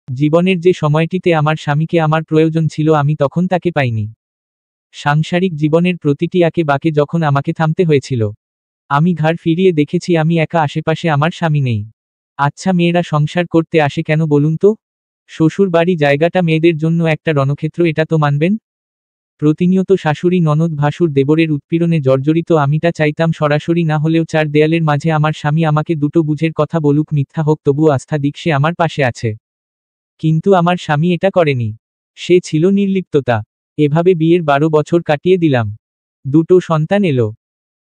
জীবনের যে সময়টিতে আমার স্বামীকে আমার প্রয়োজন ছিল আমি তখন তাকে পাইনি। সাংসারিক জীবনের প্রতিটি আঁকে বাঁকে যখন আমাকে থামতে হয়েছিল, আমি ঘাড় ফিরিয়ে দেখেছি আমি একা, আশেপাশে আমার স্বামী নেই। আচ্ছা, মেয়েরা সংসার করতে আসে কেন বলুন তো? শ্বশুর বাড়ি জায়গাটা মেয়েদের জন্য একটা রণক্ষেত্র, এটা তো মানবেন। প্রতিনিয়ত শাশুড়ি, ননদ, ভাসুর, দেবরের উৎপীড়নে জর্জরিত আমিটা চাইতাম সরাসরি না হলেও চার দেয়ালের মাঝে আমার স্বামী আমাকে দুটো বুঝের কথা বলুক, মিথ্যা হোক, তবুও আস্থা দিক সে আমার পাশে আছে। কিন্তু আমার স্বামী এটা করেনি। সে ছিল নির্লিপ্ততা। এভাবে বিয়ের 12 বছর কাটিয়ে দিলাম। দুটো সন্তান এলো।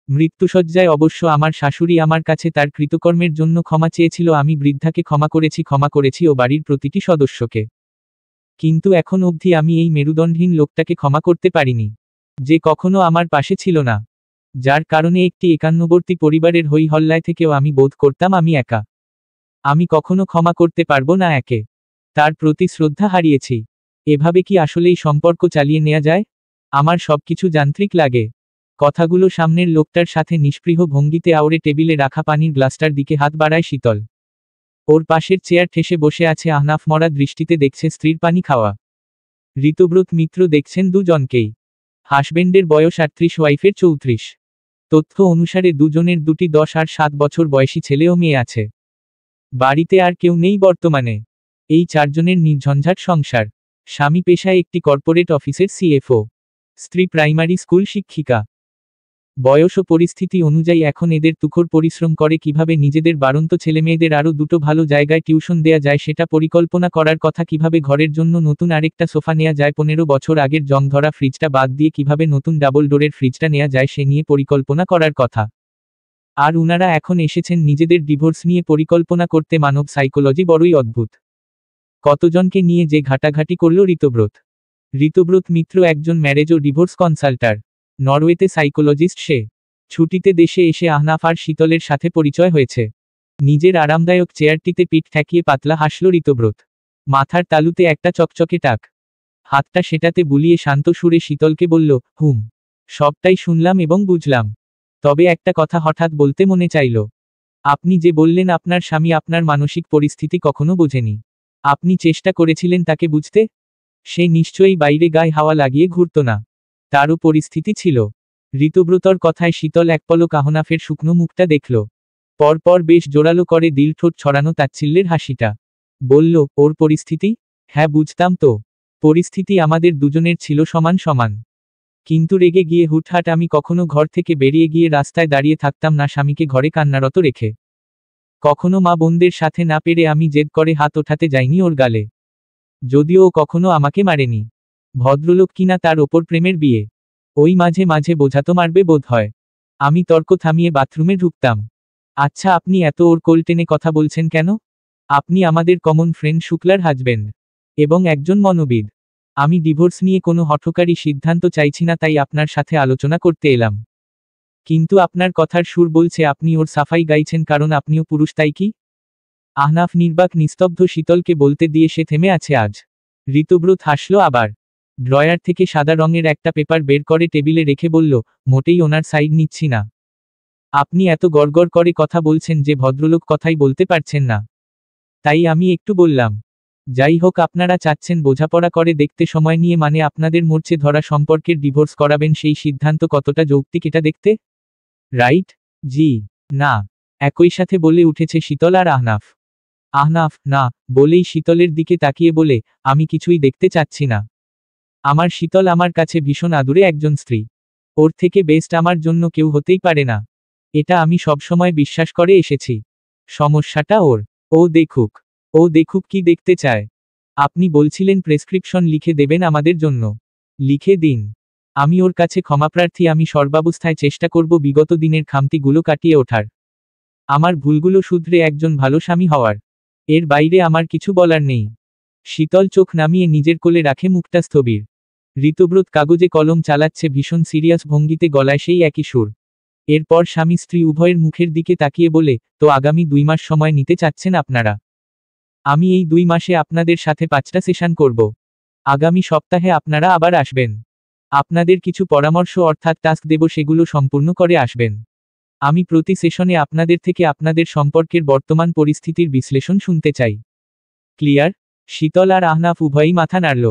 মৃত্যুশয্যায় অবশ্য আমার শাশুড়ি আমার কাছে তার কৃতকর্মের জন্য ক্ষমা চেয়েছিল। আমি বৃদ্ধাকে ক্ষমা করেছি ও বাড়ির প্রতিটি সদস্যকে। কিন্তু এখন অবধি আমি এই মেরুদণ্ডহীন লোকটাকে ক্ষমা করতে পারিনি, যে কখনো আমার পাশে ছিল না। যার কারণে একটি একান্নবর্তী পরিবারের হই হল্লায় থেকেও আমি বোধ করতাম আমি একা। আমি কখনো ক্ষমা করতে পারবো না একে। তার প্রতি শ্রদ্ধা হারিয়েছি। এভাবে কি আসলেই সম্পর্ক চালিয়ে নেওয়া যায়? আমার সবকিছু যান্ত্রিক লাগে। কথাগুলো সামনের লোকটার সাথে নিষ্পৃহ ভঙ্গিতে আওড়ে টেবিলে রাখা পানির গ্লাসটার দিকে হাত বাড়ায় শীতল। ওর পাশের চেয়ার ঠেসে বসে আছে আহনাফ, মরা দৃষ্টিতে দেখছে স্ত্রীর পানি খাওয়া। ঋতব্রত মিত্র দেখছেন দুজনকেই। হাসবেন্ডের বয়স 38, ওয়াইফের 34। তথ্য অনুসারে দুজনের দুটি 10 আর 7 বছর বয়সী ছেলে ও মেয়ে আছে। বাড়িতে আর কেউ নেই বর্তমানে। এই চারজনের নির্ঝঞ্ঝাট সংসার। স্বামী পেশায় একটি কর্পোরেট অফিসের সিএফও, স্ত্রী প্রাইমারি স্কুল শিক্ষিকা। বয়স ও পরিস্থিতি অনুযায়ী এখন এদের তুখোড় পরিশ্রম করে কিভাবে নিজেদের বাড়ন্ত ছেলেমেয়েদের আরও দুটো ভালো জায়গায় টিউশন দেয়া যায় সেটা পরিকল্পনা করার কথা। কিভাবে ঘরের জন্য নতুন আরেকটা সোফা নেওয়া যায়, 15 বছর আগের জং ধরা ফ্রিজটা বাদ দিয়ে কিভাবে নতুন ডাবল ডোরের ফ্রিজটা নেওয়া যায় সে নিয়ে পরিকল্পনা করার কথা। আর উনারা এখন এসেছেন নিজেদের ডিভোর্স নিয়ে পরিকল্পনা করতে। মানব সাইকোলজি বড়ই অদ্ভুত। কতজনকে নিয়ে যে ঘাটাঘাটি করল ঋতব্রত। ঋতব্রত মিত্র একজন ম্যারেজ ও ডিভোর্স কনসাল্টার। নরওয়েতে সাইকোলজিস্ট সে। ছুটিতে দেশে এসে আহনাফ আর শীতলের সাথে পরিচয় হয়েছে। নিজের আরামদায়ক চেয়ারটিতে পিঠ ঠেকিয়ে পাতলা হাসল ঋতব্রত। মাথার তালুতে একটা চকচকে টাক। হাতটা সেটাতে বুলিয়ে শান্ত সুরে শীতলকে বলল, হুম, সবটাই শুনলাম এবং বুঝলাম। তবে একটা কথা হঠাৎ বলতে মনে চাইল। আপনি যে বললেন আপনার স্বামী আপনার মানসিক পরিস্থিতি কখনো বোঝেনি, আপনি চেষ্টা করেছিলেন তাকে বুঝতে? সে নিশ্চয়ই বাইরে গায়ে হাওয়া লাগিয়ে ঘুরত না। তারও পরিস্থিতি ছিল। ঋতব্রতর কথায় শীতল এক পলক আহনাফের শুকনো মুখটা দেখল। পরপর বেশ জোরালো করে দিল ঠোঁট ছড়ানো তাচ্ছিল্যের হাসিটা। বলল, ওর পরিস্থিতি? হ্যাঁ বুঝতাম তো। পরিস্থিতি আমাদের দুজনের ছিল সমান সমান। কিন্তু রেগে গিয়ে হুটহাট আমি কখনো ঘর থেকে বেরিয়ে গিয়ে রাস্তায় দাঁড়িয়ে থাকতাম না স্বামীকে ঘরে কান্নারত রেখে। কখনো মা বোনদের সাথে না পেরে আমি জেদ করে হাত ওঠাতে যাইনি ওর গালে। যদিও ও কখনো আমাকে মারেনি। ভদ্রলোক কিনা তার ওপর প্রেমের বিয়ে। ওই মাঝে মাঝে বোঝাতো মারবে বোধ হয়। আমি তর্ক থামিয়ে বাথরুমে ঢুকতাম। আচ্ছা, আপনি এত ওর কোল টেনে কথা বলছেন কেন? আপনি আমাদের কমন ফ্রেন্ড শুক্লার হাজবেন্ড এবং একজন মনোবিদ। আমি ডিভোর্স নিয়ে কোনো হঠকারী সিদ্ধান্ত চাইছি না, তাই আপনার সাথে আলোচনা করতে এলাম। কিন্তু আপনার কথার সুর বলছে আপনি ওর সাফাই গাইছেন, কারণ আপনিও পুরুষ, তাই কি? আহনাফ নির্বাক নিস্তব্ধ। শীতলকে বলতে দিয়ে সে থেমে আছে আজ। ঋতব্রত হাসল আবার। ড্রয়ার থেকে সাদা রঙের একটা পেপার বের করে টেবিলে রেখে বলল, মোটেই ওনার সাইড নিচ্ছি না। আপনি এত গড়গড় করে কথা বলছেন যে ভদ্রলোক কথাই বলতে পারছেন না। তাই আমি একটু বললাম। যাই হোক, আপনারা চাচ্ছেন বোঝাপড়া করে দেখতে সময় নিয়ে, মানে আপনাদের মরচে ধরা সম্পর্কের ডিভোর্স করাবেন, সেই সিদ্ধান্ত কতটা যৌক্তিক এটা দেখতে, রাইট? জি না, একই সাথে বলে উঠেছে শীতল আর আহনাফ। আহনাফ না বলেই শীতলের দিকে তাকিয়ে বলে, আমি কিছুই দেখতে চাচ্ছি না। আমার শীতল আমার কাছে ভীষণ আদুরে একজন স্ত্রী। ওর থেকে বেস্ট আমার জন্য কেউ হতেই পারে না। এটা আমি সবসময় বিশ্বাস করে এসেছি। সমস্যাটা ওর। ও দেখুক। ও দেখুক কি দেখতে চায়? আপনি বলছিলেন প্রেসক্রিপশন লিখে দেবেন আমাদের জন্য। লিখে দিন। আমি ওর কাছে ক্ষমাপ্রার্থী। আমি সর্বাবস্থায় চেষ্টা করব বিগত দিনের খামতিগুলো কাটিয়ে ওঠার, আমার ভুলগুলো শুধরে একজন ভালো স্বামী হওয়ার। এর বাইরে আমার কিছু বলার নেই। শীতল চোখ নামিয়ে নিজের কোলে রাখে, মুখটা স্থবির। ঋতব্রত কাগজে কলম চালাচ্ছে ভীষণ সিরিয়াস ভঙ্গিতে, গলায় সেই একই সুর। এরপর স্বামী স্ত্রী উভয়ের মুখের দিকে তাকিয়ে বলে, তো আগামী 2 মাস সময় নিতে চাচ্ছেন আপনারা? আমি এই 2 মাসে আপনাদের সাথে 5টা সেশন করব। আগামী সপ্তাহে আপনারা আবার আসবেন। আপনাদের কিছু পরামর্শ অর্থাৎ টাস্ক দেব, সেগুলো সম্পূর্ণ করে আসবেন। আমি প্রতি সেশনে আপনাদের থেকে আপনাদের সম্পর্কের বর্তমান পরিস্থিতির বিশ্লেষণ শুনতে চাই। ক্লিয়ার? শীতল আর আহনাফ উভয়ই মাথা নাড়ল।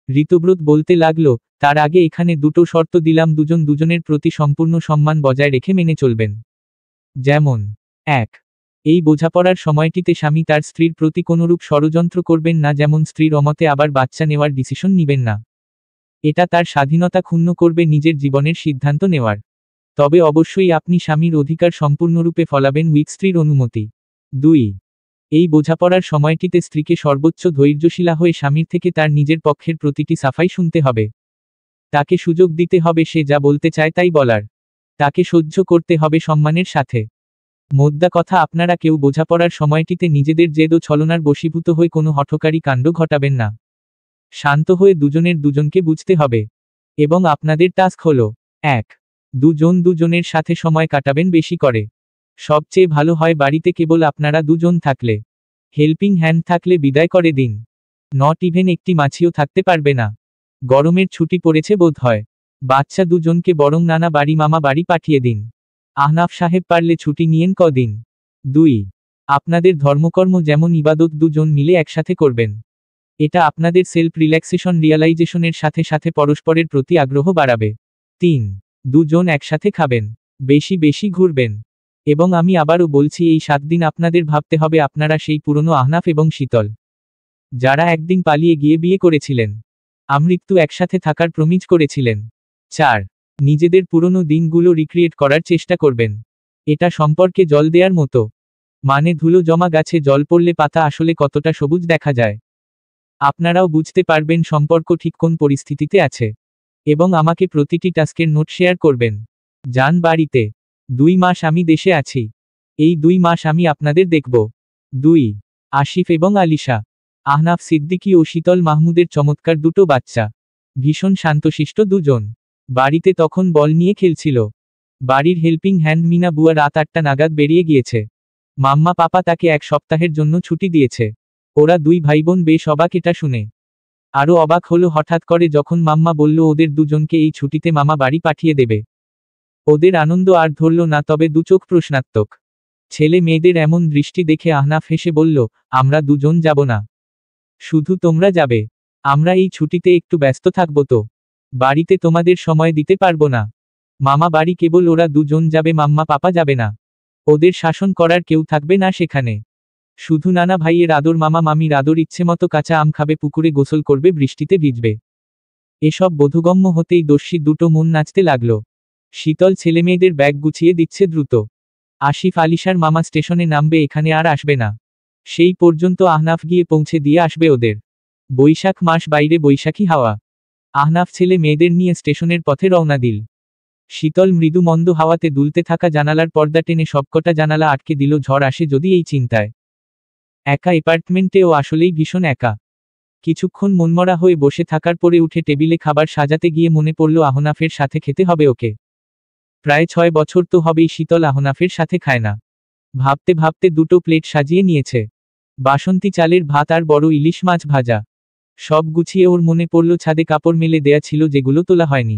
ঋতব্রত বলতে লাগল, তার আগে এখানে দুটো শর্ত দিলাম, দুজন দুজনের প্রতি সম্পূর্ণ সম্মান বজায় রেখে মেনে চলবেন। যেমন 1. এই বোঝাপড়ার সময়টিতে স্বামী তার স্ত্রীর প্রতি কোনরূপ ষড়যন্ত্র করবেন না, যেমন স্ত্রীর অমতে আবার বাচ্চা নেওয়ার ডিসিশন নিবেন না। এটা তার স্বাধীনতা ক্ষুণ্ণ করবে নিজের জীবনের সিদ্ধান্ত নেওয়ার। তবে অবশ্যই আপনি স্বামীর অধিকার সম্পূর্ণরূপে ফলাবেন উইথ স্ত্রীর অনুমতি। 2. এই বোঝাপড়ার সময়টিতে স্ত্রীকে সর্বোচ্চ ধৈর্যশীলা হয়ে স্বামীর থেকে তার নিজের পক্ষের প্রতিটি সাফাই শুনতে হবে। তাকে সুযোগ দিতে হবে সে যা বলতে চায় তাই বলার। তাকে সহ্য করতে হবে সম্মানের সাথে। মোদ্দা কথা, আপনারা কেউ বোঝাপড়ার সময়টিতে নিজেদের জেদ ও ছলনার বশীভূত হয়ে কোনো হঠকারী কাণ্ড ঘটাবেন না। শান্ত হয়ে দুজনের দুজনকে বুঝতে হবে। এবং আপনাদের টাস্ক হলো 1. দুজন দুজনের সাথে সময় কাটাবেন বেশি করে। সবচেয়ে ভালো হয় বাড়িতে কেবল আপনারা দুজন থাকলে। হেল্পিং হ্যান্ড থাকলে বিদায় করে দিন। নট ইভেন একটি মাছিও থাকতে পারবে না। গরমের ছুটি পড়েছে বোধ হয়। বাচ্চা দুজনকে বরং নানা বাড়ি মামা বাড়ি পাঠিয়ে দিন। আহনাফ সাহেব পারলে ছুটি নিয়েন কদিন। 2. আপনাদের ধর্মকর্ম যেমন ইবাদত দুজন মিলে একসাথে করবেন। এটা আপনাদের সেলফ রিল্যাক্সেশন রিয়ালাইজেশনের সাথে সাথে পরস্পরের প্রতি আগ্রহ বাড়াবে। 3. দুজন একসাথে খাবেন, বেশি বেশি ঘুরবেন। এবং আমি আবারও বলছি, এই 7 দিন আপনাদের ভাবতে হবে আপনারা সেই পুরনো আহনাফ এবং শীতল, যারা একদিন পালিয়ে গিয়ে বিয়ে করেছিলেন, আমৃত্যু একসাথে থাকার প্রমিজ করেছিলেন। 4. নিজেদের পুরনো দিনগুলো রিক্রিয়েট করার চেষ্টা করবেন। এটা সম্পর্কে জল দেওয়ার মতো। মানে ধুলো জমা গাছে জল পড়লে পাতা আসলে কতটা সবুজ দেখা যায়। আপনারাও বুঝতে পারবেন সম্পর্ক ঠিক কোন পরিস্থিতিতে আছে। এবং আমাকে প্রতিটি টাস্কের নোট শেয়ার করবেন। যান বাড়িতে। 2 মাস আমি দেশে আছি। এই 2 মাস আমি আপনাদের দেখব। 2. আসিফ এবং আলিশা। আহনাফ সিদ্দিকী ও শীতল মাহমুদের চমৎকার দুটো বাচ্চা। ভীষণ শান্তশিষ্ট দুজন। বাড়িতে তখন বল নিয়ে খেলছিল। বাড়ির হেল্পিং হ্যান্ড মিনা বুয়া রাত 8টা নাগাদ বেরিয়ে গিয়েছে। মাম্মা পাপা তাকে 1 সপ্তাহের জন্য ছুটি দিয়েছে। ওরা 2 ভাইবোন বেশ অবাক এটা শুনে। আরও অবাক হলো হঠাৎ করে যখন মাম্মা বলল ওদের দুজনকে এই ছুটিতে মামা বাড়ি পাঠিয়ে দেবে। ওদের আনন্দ আর ধরল না, তবে দু চোখ প্রশ্নাত্মক। ছেলে মেয়েদের এমন দৃষ্টি দেখে আহনাফ হেসে বলল, আমরা দুজন যাব না। শুধু তোমরা যাবে। আমরা এই ছুটিতে একটু ব্যস্ত থাকব তো। বাড়িতে তোমাদের সময় দিতে পারবো না। মামা বাড়ি কেবল ওরা দুজন যাবে, মাম্মা পাপা যাবে না। ওদের শাসন করার কেউ থাকবে না সেখানে। শুধু নানা ভাইয়ের আদর, মামা মামির আদর, ইচ্ছেমতো কাঁচা আম খাবে, পুকুরে গোসল করবে, বৃষ্টিতে ভিজবে। এসব বোধগম্য হতেই দস্যি দুটো মন নাচতে লাগলো। শীতল ছেলেমেয়েদের ব্যাগ গুছিয়ে দিচ্ছে দ্রুত। আসিফ আলিশার মামা স্টেশনে নামবে, এখানে আর আসবে না। সেই পর্যন্ত আহনাফ গিয়ে পৌঁছে দিয়ে আসবে ওদের। বৈশাখ মাস, বাইরে বৈশাখী হাওয়া। আহনাফ ছেলে মেয়েদের নিয়ে স্টেশনের পথে রওনা দিল। শীতল মৃদু মন্দ হাওয়াতে দুলতে থাকা জানালার পর্দা টেনে সবকটা জানালা আটকে দিল, ঝড় আসে যদি এই চিন্তায়। একা অ্যাপার্টমেন্টেও আসলেই ভীষণ একা। কিছুক্ষণ মনমরা হয়ে বসে থাকার পরে উঠে টেবিলে খাবার সাজাতে গিয়ে মনে পড়ল আহনাফের সাথে খেতে হবে ওকে। প্রায় 6 বছর তো হবেই শীতল আহনাফের সাথে খায় না। ভাবতে ভাবতে দুটো প্লেট সাজিয়ে নিয়েছে। বাসন্তী চালের ভাত আর বড় ইলিশ মাছ ভাজা। সব গুছিয়ে ওর মনে পড়ল ছাদে কাপড় মেলে দেয়া ছিল যেগুলো তোলা হয়নি।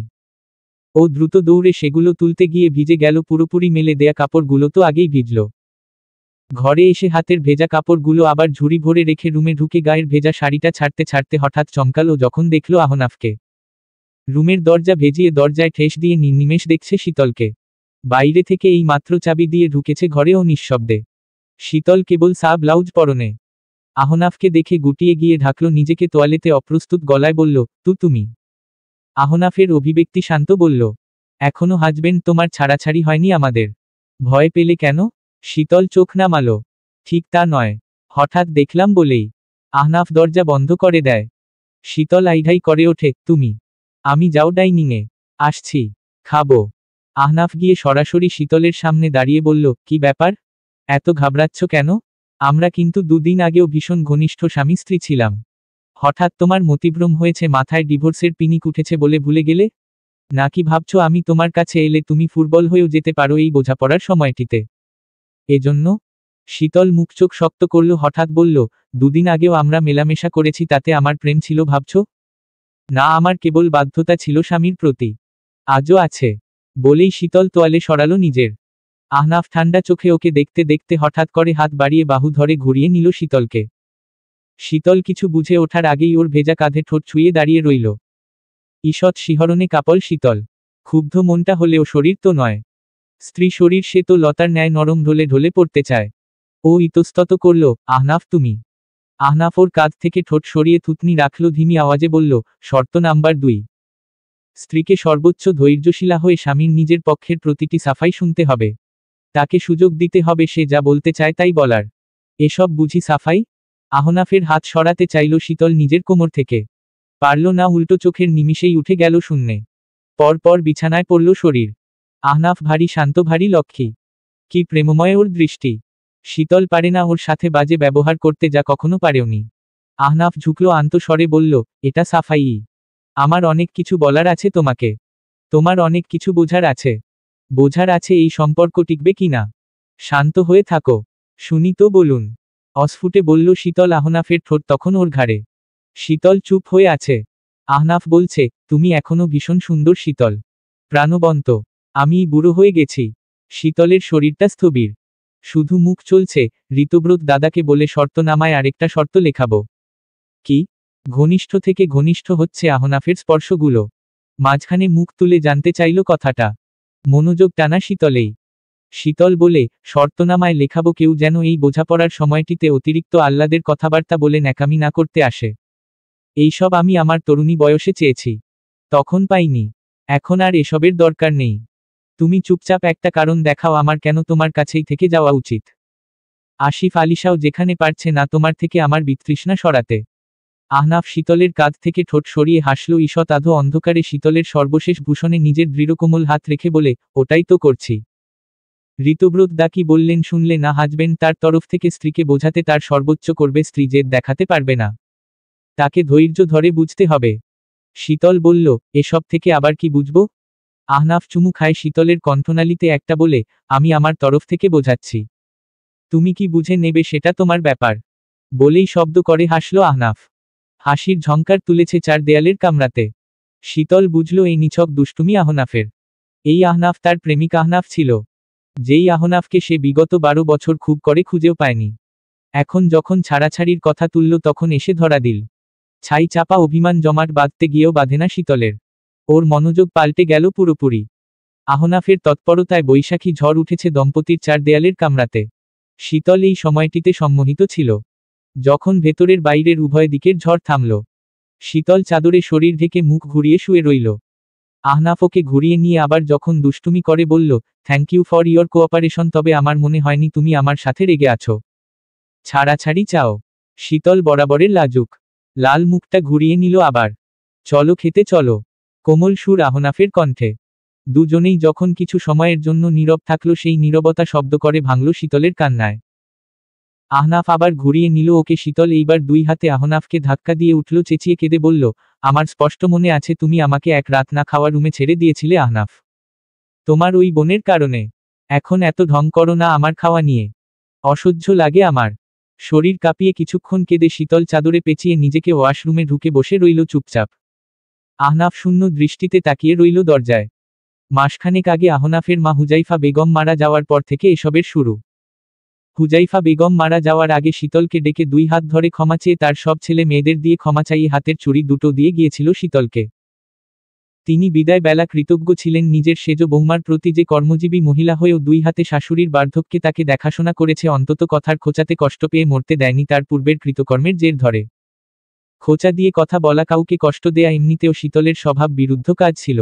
ও দ্রুত দৌড়ে সেগুলো তুলতে গিয়ে ভিজে গেল পুরোপুরি, মেলে দেয়া কাপড়গুলো তো আগেই ভিজল। ঘরে এসে হাতের ভেজা কাপড়গুলো আবার ঝুড়ি ভরে রেখে রুমে ঢুকে গায়ের ভেজা শাড়িটা ছাড়তে ছাড়তে হঠাৎ চমকালো যখন দেখল আহনাফকে। রুমের দরজা ভেজিয়ে দরজায় ঠেস দিয়ে নির্নিমেষ দেখছে শীতলকে। বাইরে থেকে এই মাত্র চাবি দিয়ে ঢুকেছে ঘরে ও নিঃশব্দে। শীতল কেবল সাব ব্লাউজ পরনে। আহনাফকে দেখে গুটিয়ে গিয়ে ঢাকল নিজেকে তোয়ালেতে, অপ্রস্তুত গলায় বলল, তুমি। আহনাফের অভিব্যক্তি শান্ত, বলল, এখনো হাজবেন্ড তোমার ছাড়াছাড়ি হয়নি আমাদের। ভয় পেলে কেন? শীতল চোখ নামালো। ঠিক তা নয়, হঠাৎ দেখলাম বলেই। আহনাফ দরজা বন্ধ করে দেয়। শীতল আইঢাই করে ওঠে, তুমি। আমি যাও ডাইনিংয়ে। আসছি। খাবো। আহনাফ গিয়ে সরাসরি শীতলের সামনে দাঁড়িয়ে বলল, কি ব্যাপার? এত ঘাবড়াচ্ছ কেন? আমরা কিন্তু 2 দিন আগেও ভীষণ ঘনিষ্ঠ স্বামী স্ত্রী ছিলাম। হঠাৎ তোমার মতিভ্রম হয়েছে, মাথায় ডিভোর্সের পিনিক উঠেছে বলে ভুলে গেলে? নাকি ভাবছো আমি তোমার কাছে এলে তুমি ফুটবল হয়েও যেতে পারো এই বোঝাপড়ার সময়টিতে? এজন্য? শীতল মুখ চোখ শক্ত করল, হঠাৎ বলল, 2 দিন আগেও আমরা মেলামেশা করেছি, তাতে আমার প্রেম ছিল ভাবছো? না, আমার কেবল বাধ্যতা ছিল স্বামীর প্রতি। আজও আছে। বলেই শীতল তোয়ালে সরালো নিজের। আহনাফ ঠান্ডা চোখে ওকে দেখতে দেখতে হঠাৎ করে হাত বাড়িয়ে বাহু ধরে ঘুরিয়ে নিল শীতলকে। শীতল কিছু বুঝে ওঠার আগেই ওর ভেজা কাঁধে ঠোঁট ছুঁয়ে দাঁড়িয়ে রইল। ঈষৎ শিহরণে কাঁপল শীতল। ক্ষুব্ধ মনটা হলেও শরীর তো নয়। স্ত্রী শরীর, সে তো লতার ন্যায় নরম ঢলে ঢলে পড়তে চায়। ও ইতস্তত করল, আহনাফ তুমি। আহনাফ ওর কাঁধ থেকে ঠোঁট সরিয়ে থুতনি রাখল, ধিমি আওয়াজে বলল, শর্ত নাম্বার 2। স্ত্রীকে সর্বোচ্চ ধৈর্যশীলা হয়ে স্বামীর নিজের পক্ষের প্রতিটি সাফাই শুনতে হবে। তাকে সুযোগ দিতে হবে সে যা বলতে চায় তাই বলার। এসব বুঝি সাফাই? আহনাফের হাত সরাতে চাইল শীতল নিজের কোমর থেকে। পারল না, উল্টো চোখের নিমিষেই উঠে গেল শূন্যে। পরপর বিছানায় পড়ল শরীর। আহনাফ ভারী শান্ত, ভারী লক্ষ্মী। কি প্রেমময় ওর দৃষ্টি। শীতল পারে না ওর সাথে বাজে ব্যবহার করতে, যা কখনো পারেওনি। আহনাফ ঝুঁকল, আন্ত স্বরে বলল, এটা সাফাই। আমার অনেক কিছু বলার আছে তোমাকে। তোমার অনেক কিছু বোঝার আছে। বোঝার আছে এই সম্পর্ক টিকবে কিনা। শান্ত হয়ে থাকো, শুনি তো বলুন। অস্ফুটে বলল শীতল। আহনাফের ঠোঁট তখন ওর ঘাড়ে। শীতল চুপ হয়ে আছে। আহনাফ বলছে, তুমি এখনো ভীষণ সুন্দর শীতল, প্রাণবন্ত। আমি বুড়ো হয়ে গেছি। শীতলের শরীরটা স্থবির, শুধু মুখ চলছে। ঋতব্রত দাদাকে বলে শর্ত নামায় আরেকটা শর্ত লেখাবো। কি? ঘনিষ্ঠ থেকে ঘনিষ্ঠ হচ্ছে আহনাফের স্পর্শগুলো। মাঝখানে মুখ তুলে জানতে চাইল কথাটা। মনোযোগ টানা শীতলেই। শীতল বলে, শর্তনামায় লেখাবো কেউ যেন এই বোঝাপড়ার সময়টিতে অতিরিক্ত আহ্লাদের কথাবার্তা বলে ন্যাকামি না করতে আসে। এইসব আমি আমার তরুণী বয়সে চেয়েছি, তখন পাইনি। এখন আর এসবের দরকার নেই। তুমি চুপচাপ একটা কারণ দেখাও আমার কেন তোমার কাছেই থেকে যাওয়া উচিত। আসিফ আলিশাও যেখানে পারছে না তোমার থেকে আমার বিতৃষ্ণা সরাতে। আহনাফ শীতলের কাঁধ থেকে ঠোঁট সরিয়ে হাসল ঈষৎ আধো অন্ধকারে শীতলের সর্বশেষ ভূষণে নিজের দৃঢ়কোমল হাত রেখে বলে, ওটাই তো করছি। ঋতব্রত দা কি বললেন শুনলে না? হাজবেন্ড তার তরফ থেকে স্ত্রীকে বোঝাতে তার সর্বোচ্চ করবে, স্ত্রী জেদ দেখাতে পারবে না। তাকে ধৈর্য ধরে বুঝতে হবে। শীতল বলল, এসব থেকে আবার কি বুঝব? আহনাফ চুমু খায় শীতলের কণ্ঠনালীতে একটা বলে, আমি আমার তরফ থেকে বোঝাচ্ছি। তুমি কি বুঝে নেবে সেটা তোমার ব্যাপার। বলেই শব্দ করে হাসল আহনাফ। হাসির ঝংকার তুলেছে চার দেয়ালের কামরাতে। শীতল বুঝল এই নিছক দুষ্টুমি আহনাফের। এই আহনাফ তার প্রেমিক আহনাফ ছিল, যেই আহনাফকে সে বিগত 12 বছর খুব করে খুঁজেও পায়নি। এখন যখন ছাড়াছাড়ির কথা তুলল তখন এসে ধরা দিল। ছাই চাপা অভিমান জমাট বাঁধতে গিয়েও বাঁধে না শীতলের। ওর মনোযোগ পাল্টে গেল পুরোপুরি। আহনাফের তৎপরতায় বৈশাখী ঝড় উঠেছে দম্পতির চার দেয়ালের কামরাতে। শীতল এই সময়টিতে সম্মোহিত ছিল। যখন ভেতরের বাইরের উভয় দিকের ঝড় থামল, শীতল চাদরে শরীর ঢেকে মুখ ঘুরিয়ে শুয়ে রইল। আহনাফ ওকে ঘুরিয়ে নিয়ে আবার যখন দুষ্টুমি করে বলল, thank you for your cooperation, তবে আমার মনে হয়নি তুমি আমার সাথে রেগে আছো। ছাড়াছাড়ি চাও? শীতল বরাবরের লাজুক লাল মুখটা ঘুরিয়ে নিল আবার। চলো খেতে চলো, কোমল সুর আহনাফের কণ্ঠে। দুজনেই যখন কিছু সময়ের জন্য নীরব থাকল, সেই নীরবতা শব্দ করে ভাঙল শীতলের কান্নায়। আহনাফ আবার ঘুরিয়ে নিল ওকে। শীতল এইবার দুই হাতে আহনাফকে ধাক্কা দিয়ে উঠল, চেঁচিয়ে কেঁদে বলল, আমার স্পষ্ট মনে আছে তুমি আমাকে এক রাত না খাওয়া রুমে ছেড়ে দিয়েছিলে আহনাফ। তোমার ওই বোনের কারণে। এখন এত ঢং করো না আমার খাওয়া নিয়ে, অসহ্য লাগে আমার। শরীর কাঁপিয়ে কিছুক্ষণ কেঁদে শীতল চাদরে পেঁচিয়ে নিজেকে ওয়াশরুমে ঢুকে বসে রইল চুপচাপ। আহনাফ শূন্য দৃষ্টিতে তাকিয়ে রইল দরজায়। মাসখানেক আগে আহনাফের মা হুজাইফা বেগম মারা যাওয়ার পর থেকে এসবের শুরু। হুজাইফা বেগম মারা যাওয়ার আগে শীতলকে ডেকে দুই হাত ধরে ক্ষমা চেয়ে তার সব ছেলে মেয়েদের দিয়ে ক্ষমা চাইয়ে হাতের চুড়ি দুটো দিয়ে গিয়েছিল শীতলকে। তিনি বিদায় বেলা কৃতজ্ঞ ছিলেন নিজের সেজ বৌমার প্রতি, যে কর্মজীবী মহিলা হয়েও দুই হাতে শাশুড়ির বার্ধক্যে তাকে দেখাশোনা করেছে, অন্তত কথার খোঁচাতে কষ্ট পেয়ে মরতে দেয়নি তার পূর্বের কৃতকর্মের জের ধরে। খোঁচা দিয়ে কথা বলা, কাউকে কষ্ট দেয়া এমনিতেও শীতলের স্বভাব বিরুদ্ধ কাজ ছিল।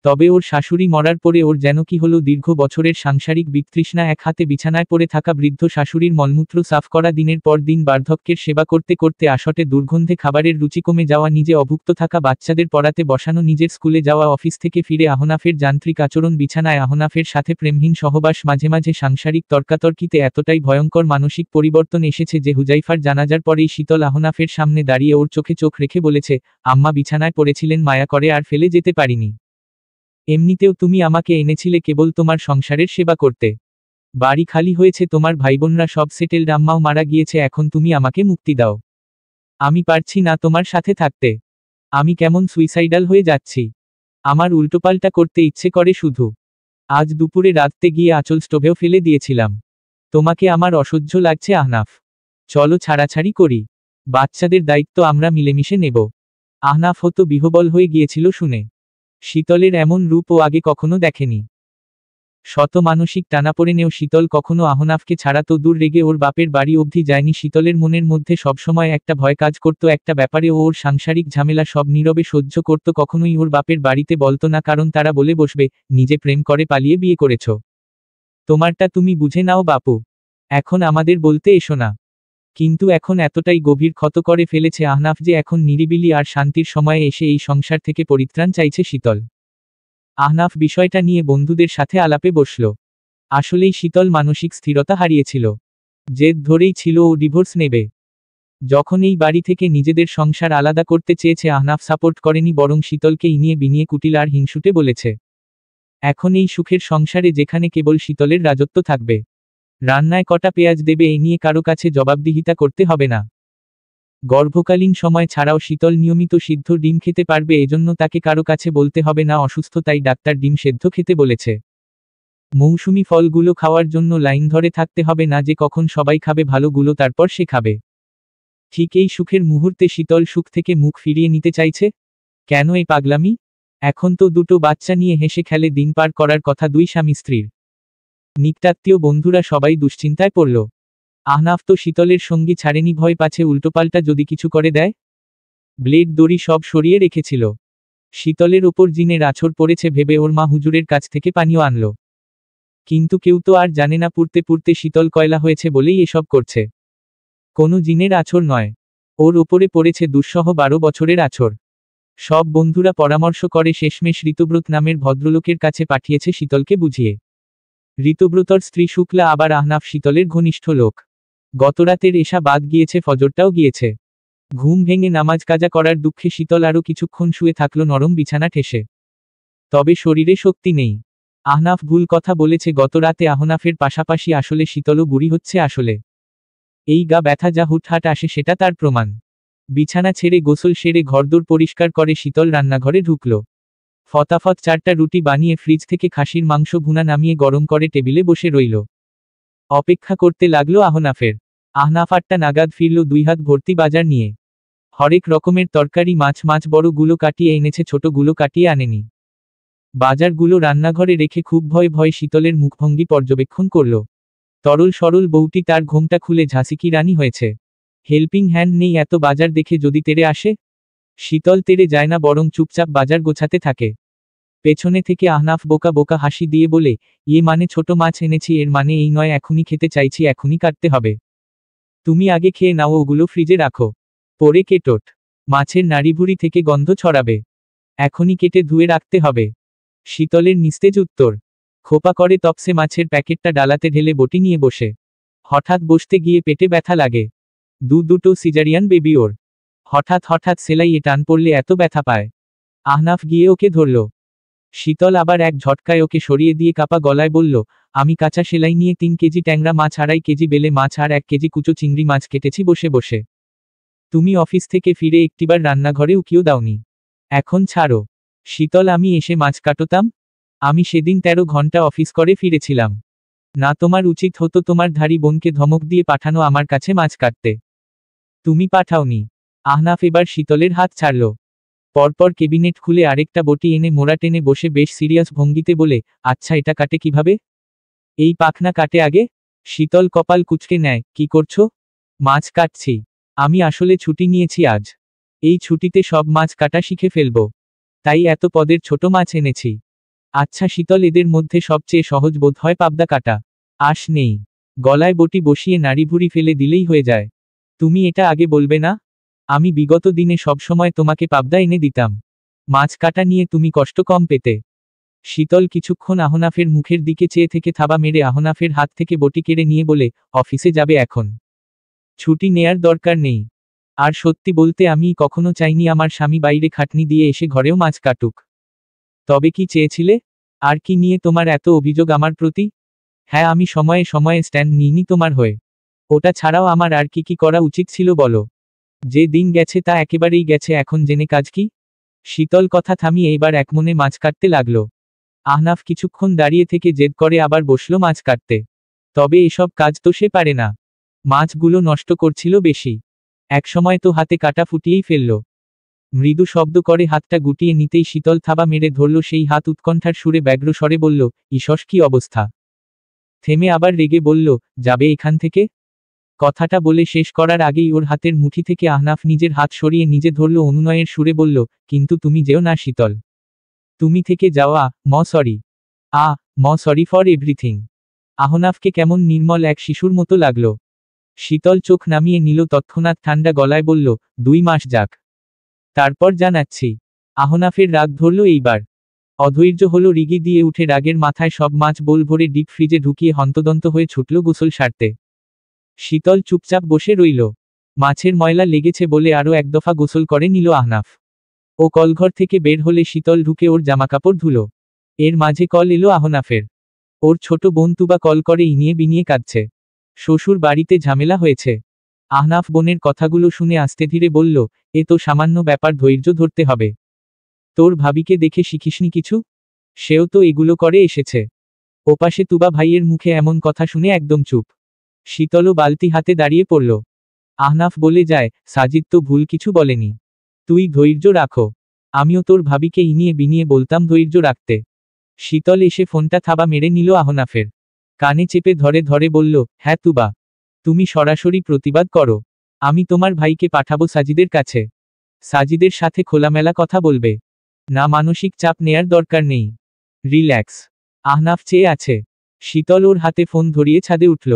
তবে ওর শাশুড়ি মরার পরে ওর যেন কি হলো, দীর্ঘ বছরের সাংসারিক বিতৃষ্ণা, এক হাতে বিছানায় পড়ে থাকা বৃদ্ধ শাশুড়ির মলমূত্র সাফ করা, দিনের পর দিন বার্ধক্যের সেবা করতে করতে আশটে দুর্গন্ধে খাবারের রুচি কমে যাওয়া, নিজে অভুক্ত থাকা বাচ্চাদের পড়াতে বসানো, নিজের স্কুলে যাওয়া, অফিস থেকে ফিরে আহনাফের যান্ত্রিক আচরণ, বিছানায় আহনাফের সাথে প্রেমহীন সহবাস, মাঝে মাঝে সাংসারিক তর্কাতর্কিতে এতটাই ভয়ঙ্কর মানসিক পরিবর্তন এসেছে যে হুজাইফার জানাজার পরেই শীতল আহনাফের সামনে দাঁড়িয়ে ওর চোখে চোখ রেখে বলেছে, আম্মা বিছানায় পড়েছিলেন, মায়া করে আর ফেলে যেতে পারিনি। এমনিতেও তুমি আমাকে এনেছিলে কেবল তোমার সংসারের সেবা করতে। বাড়ি খালি হয়েছে, তোমার ভাইবোনরা সব সেটেলড, আম্মাও মারা গিয়েছে, এখন তুমি আমাকে মুক্তি দাও। আমি পারছি না তোমার সাথে থাকতে। আমি কেমন সুইসাইডাল হয়ে যাচ্ছি। আমার উল্টোপাল্টা করতে ইচ্ছে করে শুধু। আজ দুপুরে রাঁধতে গিয়ে আঁচল স্টোভেও ফেলে দিয়েছিলাম। তোমাকে আমার অসহ্য লাগছে আহনাফ। চলো ছাড়াছাড়ি করি, বাচ্চাদের দায়িত্ব আমরা মিলেমিশে নেব। আহনাফ হতো বিহ্বল হয়ে গিয়েছিল শুনে। শীতলের এমন রূপ ও আগে কখনো দেখেনি। শত মানসিক টানাপোড়েনেও শীতল কখনো আহনাফকে ছাড়া তো দূর, রেগে ওর বাপের বাড়ি অবধি যায়নি। শীতলের মনের মধ্যে সবসময় একটা ভয় কাজ করত একটা ব্যাপারে, ওর সাংসারিক ঝামেলা সব নীরবে সহ্য করত, কখনোই ওর বাপের বাড়িতে বলতো না, কারণ তারা বলে বসবে নিজে প্রেম করে পালিয়ে বিয়ে করেছ, তোমারটা তুমি বুঝে নাও বাপু, এখন আমাদের বলতে এসো না। কিন্তু এখন এতটাই গভীর ক্ষত করে ফেলেছে আহনাফ যে এখন নিরিবিলি আর শান্তির সময়ে এসে এই সংসার থেকে পরিত্রাণ চাইছে শীতল। আহনাফ বিষয়টা নিয়ে বন্ধুদের সাথে আলাপে বসল। আসলেই শীতল মানসিক স্থিরতা হারিয়েছিল, জেদ ধরেই ছিল ও ডিভোর্স নেবে। যখন এই বাড়ি থেকে নিজেদের সংসার আলাদা করতে চেয়েছে আহনাফ সাপোর্ট করেনি, বরং শীতলকে ইনিয়ে বিনিয়ে কুটিল আর হিংসুটে বলেছে। এখন এই সুখের সংসারে যেখানে কেবল শীতলের রাজত্ব থাকবে, রান্নায় কটা পেঁয়াজ দেবে এ নিয়ে কারো কাছে জবাবদিহিতা করতে হবে না। গর্ভকালীন সময় ছাড়াও শীতল নিয়মিত সিদ্ধ ডিম খেতে পারবে, এজন্য তাকে কারো কাছে বলতে হবে না অসুস্থ, তাই ডাক্তার ডিম সেদ্ধ খেতে বলেছে। মৌসুমি ফলগুলো খাওয়ার জন্য লাইন ধরে থাকতে হবে না যে কখন সবাই খাবে ভালোগুলো তারপর সে খাবে। ঠিক এই সুখের মুহূর্তে শীতল সুখ থেকে মুখ ফিরিয়ে নিতে চাইছে। কেন এই পাগলামি? এখন তো দুটো বাচ্চা নিয়ে হেসে খেলে দিন পার করার কথা দুই স্বামী স্ত্রীর। নিকটাত্মীয় বন্ধুরা সবাই দুশ্চিন্তায় পড়ল। আহনাফ তো শীতলের সঙ্গী ছাড়েনি, ভয় পাচ্ছে উল্টোপাল্টা যদি কিছু করে দেয়। ব্লেড দড়ি সব সরিয়ে রেখেছিল। শীতলের ওপর জিনের আছর পড়েছে ভেবে ওর মা হুজুরের কাছ থেকে পানীয় আনল। কিন্তু কেউ তো আর জানে না পুড়তে পুড়তে শীতল কয়লা হয়েছে বলেই এসব করছে। কোনো জিনের আছর নয়, ওর ওপরে পড়েছে দুঃসহ 12 বছরের আছর। সব বন্ধুরা পরামর্শ করে শেষমেশ ঋতব্রত নামের ভদ্রলোকের কাছে পাঠিয়েছে শীতলকে বুঝিয়ে। ঋতব্রতর স্ত্রী শুক্লা আবার আহনাফ শীতলের ঘনিষ্ঠ লোক। গতরাতের এসা বাদ গিয়েছে, ফজরটাও গিয়েছে। ঘুম ভেঙে নামাজ কাজা করার দুঃখে শীতল আরও কিছুক্ষণ শুয়ে থাকল নরম বিছানা ঠেসে। তবে শরীরে শক্তি নেই। আহনাফ ভুল কথা বলেছে, গত রাতে আহনাফের পাশাপাশি আসলে শীতলও বুড়ি হচ্ছে। আসলে এই গা ব্যথা যা হুটহাট আসে সেটা তার প্রমাণ। বিছানা ছেড়ে গোসল সেরে ঘরদোর পরিষ্কার করে শীতল রান্নাঘরে ঢুকল। ফতাফত 4টা রুটি বানিয়ে ফ্রিজ থেকে খাসির মাংস ভুনা নামিয়ে গরম করে টেবিলে বসে রইল। অপেক্ষা করতে লাগলো আহনাফের। আহনাফ 8টা নাগাদ ফিরল 2 হাত ভর্তি বাজার নিয়ে। হরেক রকমের তরকারি, মাছ বড়গুলো কাটিয়ে এনেছে, ছোটগুলো কাটিয়ে আনেনি। বাজারগুলো রান্নাঘরে রেখে খুব ভয়ে শীতলের মুখভঙ্গি পর্যবেক্ষণ করল। তরল সরল বউটি তার ঘোমটা খুলে ঝাঁসিকি রানী হয়েছে। হেল্পিং হ্যান্ড নেই, এত বাজার দেখে যদি তেড়ে আসে। শীতল তেড়ে যায় না, বরং চুপচাপ বাজার গোছাতে থাকে। পেছনে থেকে আহনাফ বোকা বোকা হাসি দিয়ে বলে, ইয়ে মানে ছোট মাছ এনেছি, এর মানে এই নয় এখনই খেতে চাইছি, এখনই কাটতে হবে। তুমি আগে খেয়ে নাও, ওগুলো ফ্রিজে রাখো, পরে কেটোট, মাছের নাড়িভুড়ি থেকে গন্ধ ছড়াবে, এখনই কেটে ধুয়ে রাখতে হবে। শীতলের নিস্তেজ উত্তর। খোপা করে তপসে মাছের প্যাকেটটা ডালাতে ঢেলে বটি নিয়ে বসে। হঠাৎ বসতে গিয়ে পেটে ব্যথা লাগে। দুটো সিজারিয়ান বেবি ওর। হঠাৎ সেলাইয়ে টান পড়লে এত ব্যথা পায়। আহনাফ গিয়ে ওকে ধরল। শীতল আবার এক ঝটকায় ওকে সরিয়ে দিয়ে কাপা গলায় বলল, আমি কাঁচা সেলাই নিয়ে 3 কেজি ট্যাংরা মাছ, 2.5 কেজি বেলে মাছ আর 1 কেজি কুচো চিংড়ি মাছ কেটেছি বসে বসে। তুমি অফিস থেকে ফিরে একটিবার রান্নাঘরে উকিও দাওনি, এখন ছাড়ো। শীতল, আমি এসে মাছ কাটতাম? আমি সেদিন 13 ঘন্টা অফিস করে ফিরেছিলাম। না, তোমার উচিত হতো তোমার ধাড়ি বোনকে ধমক দিয়ে পাঠানো আমার কাছে মাছ কাটতে। তুমি পাঠাওনি। আহনাফ এবার শীতলের হাত ছাড়ল। পরপর কেবিনেট খুলে আরেকটা বটি এনে মোড়া টেনে বসে বেশ সিরিয়াস ভঙ্গিতে বলে, আচ্ছা এটা কাটে কিভাবে? এই পাখনা কাটে আগে? শীতল কপাল কুঁচকে নেয়, কি করছো? মাছ কাটছি। আমি আসলে ছুটি নিয়েছি আজ। এই ছুটিতে সব মাছ কাটা শিখে ফেলব, তাই এত পদের ছোট মাছ এনেছি। আচ্ছা শীতল, এদের মধ্যে সবচেয়ে সহজ বোধ হয় পাবদা কাটা। আশ নেই, গলায় বটি বসিয়ে নাড়িভুড়ি ফেলে দিলেই হয়ে যায়। তুমি এটা আগে বলবে না? আমি বিগত দিনে সবসময় তোমাকে পাবদা এনে দিতাম, মাছ কাটা নিয়ে তুমি কষ্ট কম পেতে। শীতল কিছুক্ষণ আহনাফের মুখের দিকে চেয়ে থেকে থাবা মেরে আহনাফের হাত থেকে বটি কেড়ে নিয়ে বলে, অফিসে যাবে এখন, ছুটি নেয়ার দরকার নেই। আর সত্যি বলতে আমি কখনো চাইনি আমার স্বামী বাইরে খাটনি দিয়ে এসে ঘরেও মাছ কাটুক। তবে কি চেয়েছিলে? আর কি নিয়ে তোমার এত অভিযোগ আমার প্রতি? হ্যাঁ, আমি সময়ে সময়ে স্ট্যান্ড নিইনি তোমার হয়ে। ওটা ছাড়াও আমার আর কি করা উচিত ছিল বলো? যে দিন গেছে তা একেবারেই গেছে, এখন জেনে কাজ কি? শীতল কথা থামিয়ে এবার একমনে মাছ কাটতে লাগল। আহনাফ কিছুক্ষণ দাঁড়িয়ে থেকে জেদ করে আবার বসল মাছ কাটতে। তবে এসব কাজ তো সে পারে না। মাছগুলো নষ্ট করছিল বেশি। একসময় তো হাতে কাটা ফুটিয়েই ফেলল। মৃদু শব্দ করে হাতটা গুটিয়ে নিতেই শীতল থাবা মেরে ধরল সেই হাত, উৎকণ্ঠার সুরে ব্যগ্র স্বরে বলল, ইসস কি অবস্থা। থেমে আবার রেগে বলল, যাবে এখান থেকে। কথাটা বলে শেষ করার আগেই ওর হাতের মুঠি থেকে আহনাফ নিজের হাত সরিয়ে নিজে ধরল, অনুনয়ের সুরে বলল, কিন্তু তুমি যেও না শীতল। তুমি থেকে যাওয়া, সরি। Sorry for everything. আহনাফকে কেমন নির্মল এক শিশুর মতো লাগল। শীতল চোখ নামিয়ে নিল, তৎক্ষণাৎ ঠান্ডা গলায় বলল, 2 মাস যাক, তারপর জানাচ্ছি। আহনাফের রাগ ধরল এইবার। অধৈর্য হল, রিগি দিয়ে উঠে রাগের মাথায় সব মাছ বোল ভরে ডিপ ফ্রিজে ঢুকিয়ে হন্তদন্ত হয়ে ছুটল গোসল সারতে। শীতল চুপচাপ বসে রইল। মাছের ময়লা লেগেছে বলে আরও এক দফা গোসল করে নিল আহনাফ। ও কলঘর থেকে বের হলে শীতল ঢুকে ওর জামাকাপড় ধুলো। এর মাঝে কল এলো আহনাফের। ওর ছোট বোন তুবা কল করে ইনিয়ে বিনিয়ে কাঁদছে। শ্বশুর বাড়িতে ঝামেলা হয়েছে। আহনাফ বোনের কথাগুলো শুনে আস্তে ধীরে বলল, এ তো সামান্য ব্যাপার, ধৈর্য ধরতে হবে। তোর ভাবিকে দেখে শিখিসনি কিছু? সেও তো এগুলো করে এসেছে। ওপাশে তুবা ভাইয়ের মুখে এমন কথা শুনে একদম চুপ। শীতলও বালতি হাতে দাঁড়িয়ে পড়ল। আহনাফ বলে যায়, সাজিদ তো ভুল কিছু বলেনি। তুই ধৈর্য রাখো। আমিও তোর ভাবিকে ইনিয়ে বিনিয়ে বলতাম ধৈর্য রাখতে। শীতল এসে ফোনটা থাবা মেরে নিল আহনাফের। কানে চেপে ধরে ধরে বলল, হ্যাঁ তুবা, তুমি সরাসরি প্রতিবাদ করো। আমি তোমার ভাইকে পাঠাবো সাজিদের কাছে। সাজিদের সাথে খোলামেলা কথা বলবে। না, মানসিক চাপ নেয়ার দরকার নেই। রিল্যাক্স। আহনাফ চেয়ে আছে। শীতল ওর হাতে ফোন ধরিয়ে ছাদে উঠল।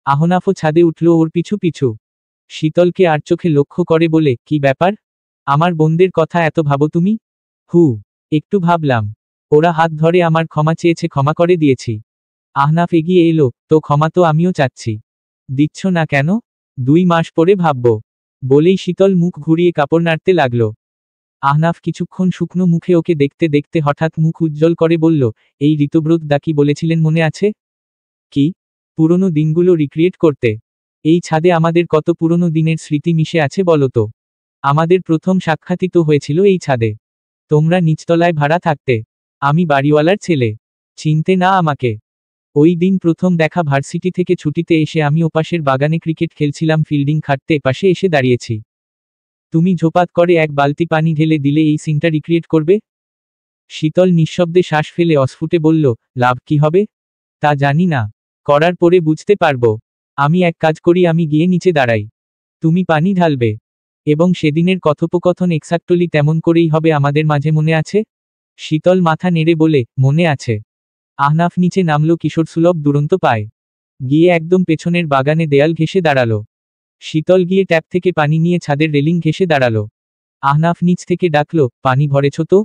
আহনাফও ছাদে উঠল ওর পিছু পিছু। শীতলকে আর চোখে লক্ষ্য করে বলে, কি ব্যাপার? আমার বোনদের কথা এত ভাবো তুমি? একটু ভাবলাম। ওরা হাত ধরে আমার ক্ষমা চেয়েছে, ক্ষমা করে দিয়েছি। আহনাফ এগিয়ে এলো, তো ক্ষমা তো আমিও চাচ্ছি। দিচ্ছ না কেন? 2 মাস পরে ভাবব। বলেই শীতল মুখ ঘুরিয়ে কাপড় নাড়তে লাগল। আহনাফ কিছুক্ষণ শুকনো মুখে ওকে দেখতে দেখতে হঠাৎ মুখ উজ্জ্বল করে বলল, এই ঋতব্রত দা কি বলেছিলেন মনে আছে? কি? পুরনো দিনগুলো রিক্রিয়েট করতে। এই ছাদে আমাদের কত পুরনো দিনের স্মৃতি মিশে আছে বলো তো। আমাদের প্রথম সাক্ষাৎই তো হয়েছিল এই ছাদে। তোমরা নিচতলায় ভাড়া থাকতে। আমি বাড়িওয়ালার ছেলে। চিনতে না আমাকে? ওই দিন প্রথম দেখা, ভার্সিটি থেকে ছুটিতে এসে আমি ওপাশের বাগানে ক্রিকেট খেলছিলাম, ফিল্ডিং খাটতে এপাশে এসে দাঁড়িয়েছি। তুমি ঝোপাত করে এক বালতি পানি ঢেলে দিলে এই সিনটা রিক্রিয়েট করবে? শীতল নিঃশব্দে শ্বাস ফেলে অস্ফুটে বলল, লাভ কি হবে? তা জানি না। করার পরে বুঝতে পারবো। আমি এক কাজ করি, আমি গিয়ে নিচে দাঁড়াই। তুমি পানি ঢালবে। এবং সেদিনের কথোপকথন এক্সাক্টলি তেমন করেই হবে আমাদের মাঝে, মনে আছে? শীতল মাথা নেড়ে বলে, মনে আছে। আহনাফ নিচে নামল কিশোরসুলভ দুরন্ত পায়। গিয়ে একদম পেছনের বাগানে দেয়াল ঘেঁষে দাঁড়ালো। শীতল গিয়ে ট্যাপ থেকে পানি নিয়ে ছাদের রেলিং ঘেঁষে দাঁড়ালো। আহনাফ নিচ থেকে ডাকলো, পানি ভরেছ তো?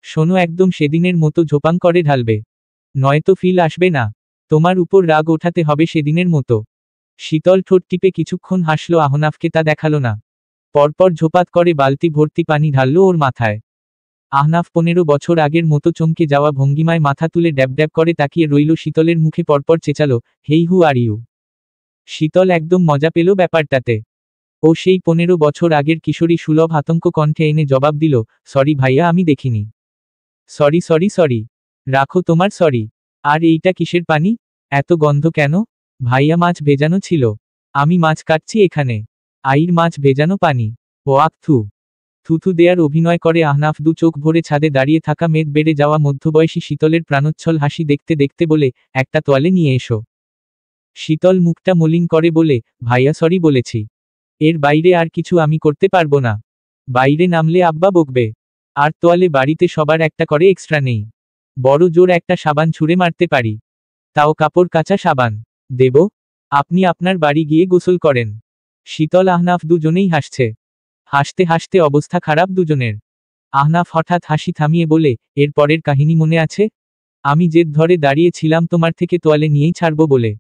শোনো, একদম সেদিনের মতো ঝোপাং করে ঢালবে। নয়তো ফিল আসবে না। তোমার উপর রাগ ওঠাতে হবে সেদিনের মতো। শীতল ঠোঁট টিপে কিছুক্ষণ হাসল। আহনাফকে তা দেখালো না। পরপর ঝোপাত করে বালতি ভর্তি পানি ঢালল ওর মাথায়। আহনাফ 15 বছর আগের মতো চমকে যাওয়া ভঙ্গিমায় মাথা তুলে ড্যাব ড্যাব করে তাকিয়ে রইল শীতলের মুখে। পরপর চেঁচালো, হেই হু আর ইউ? শীতল একদম মজা পেল ব্যাপারটাতে। ও সেই 15 বছর আগের কিশোরী সুলভ আতঙ্ক কণ্ঠে এনে জবাব দিল, সরি ভাইয়া, আমি দেখিনি। Sorry sorry sorry. রাখো তোমার সরি। আর এইটা কিসের পানি? এত গন্ধ কেন? ভাইয়া, মাছ ভেজানো ছিল। আমি মাছ কাটছি এখানে। আইর মাছ ভেজানো পানি। ওয়াক থু। থুথু দেয়ার অভিনয় করে আহনাফ দু চোখ ভরে ছাদে দাঁড়িয়ে থাকা মেদ বেড়ে যাওয়া মধ্যবয়সী শীতলের প্রাণোচ্ছল হাসি দেখতে দেখতে বলে, একটা তোয়ালে নিয়ে এসো। শীতল মুখটা মলিন করে বলে, ভাইয়া সরি বলেছি। এর বাইরে আর কিছু আমি করতে পারবো না। বাইরে নামলে আব্বা বকবে। আর তোয়ালে বাড়িতে সবার একটা করে এক্সট্রা নেই। বড় জোর একটা সাবান ছুঁড়ে মারতে পারি। তাও কাপড় কাচা সাবান। দেব? আপনি আপনার বাড়ি গিয়ে গোসল করেন। শীতল আহনাফ দুজনেই হাসছে। হাসতে হাসতে অবস্থা খারাপ দুজনের। আহনাফ হঠাৎ হাসি থামিয়ে বলে, এর পরের কাহিনী মনে আছে? আমি জেদ ধরে দাঁড়িয়েছিলাম তোমার থেকে তোয়ালে নিয়েই ছাড়বো বলে।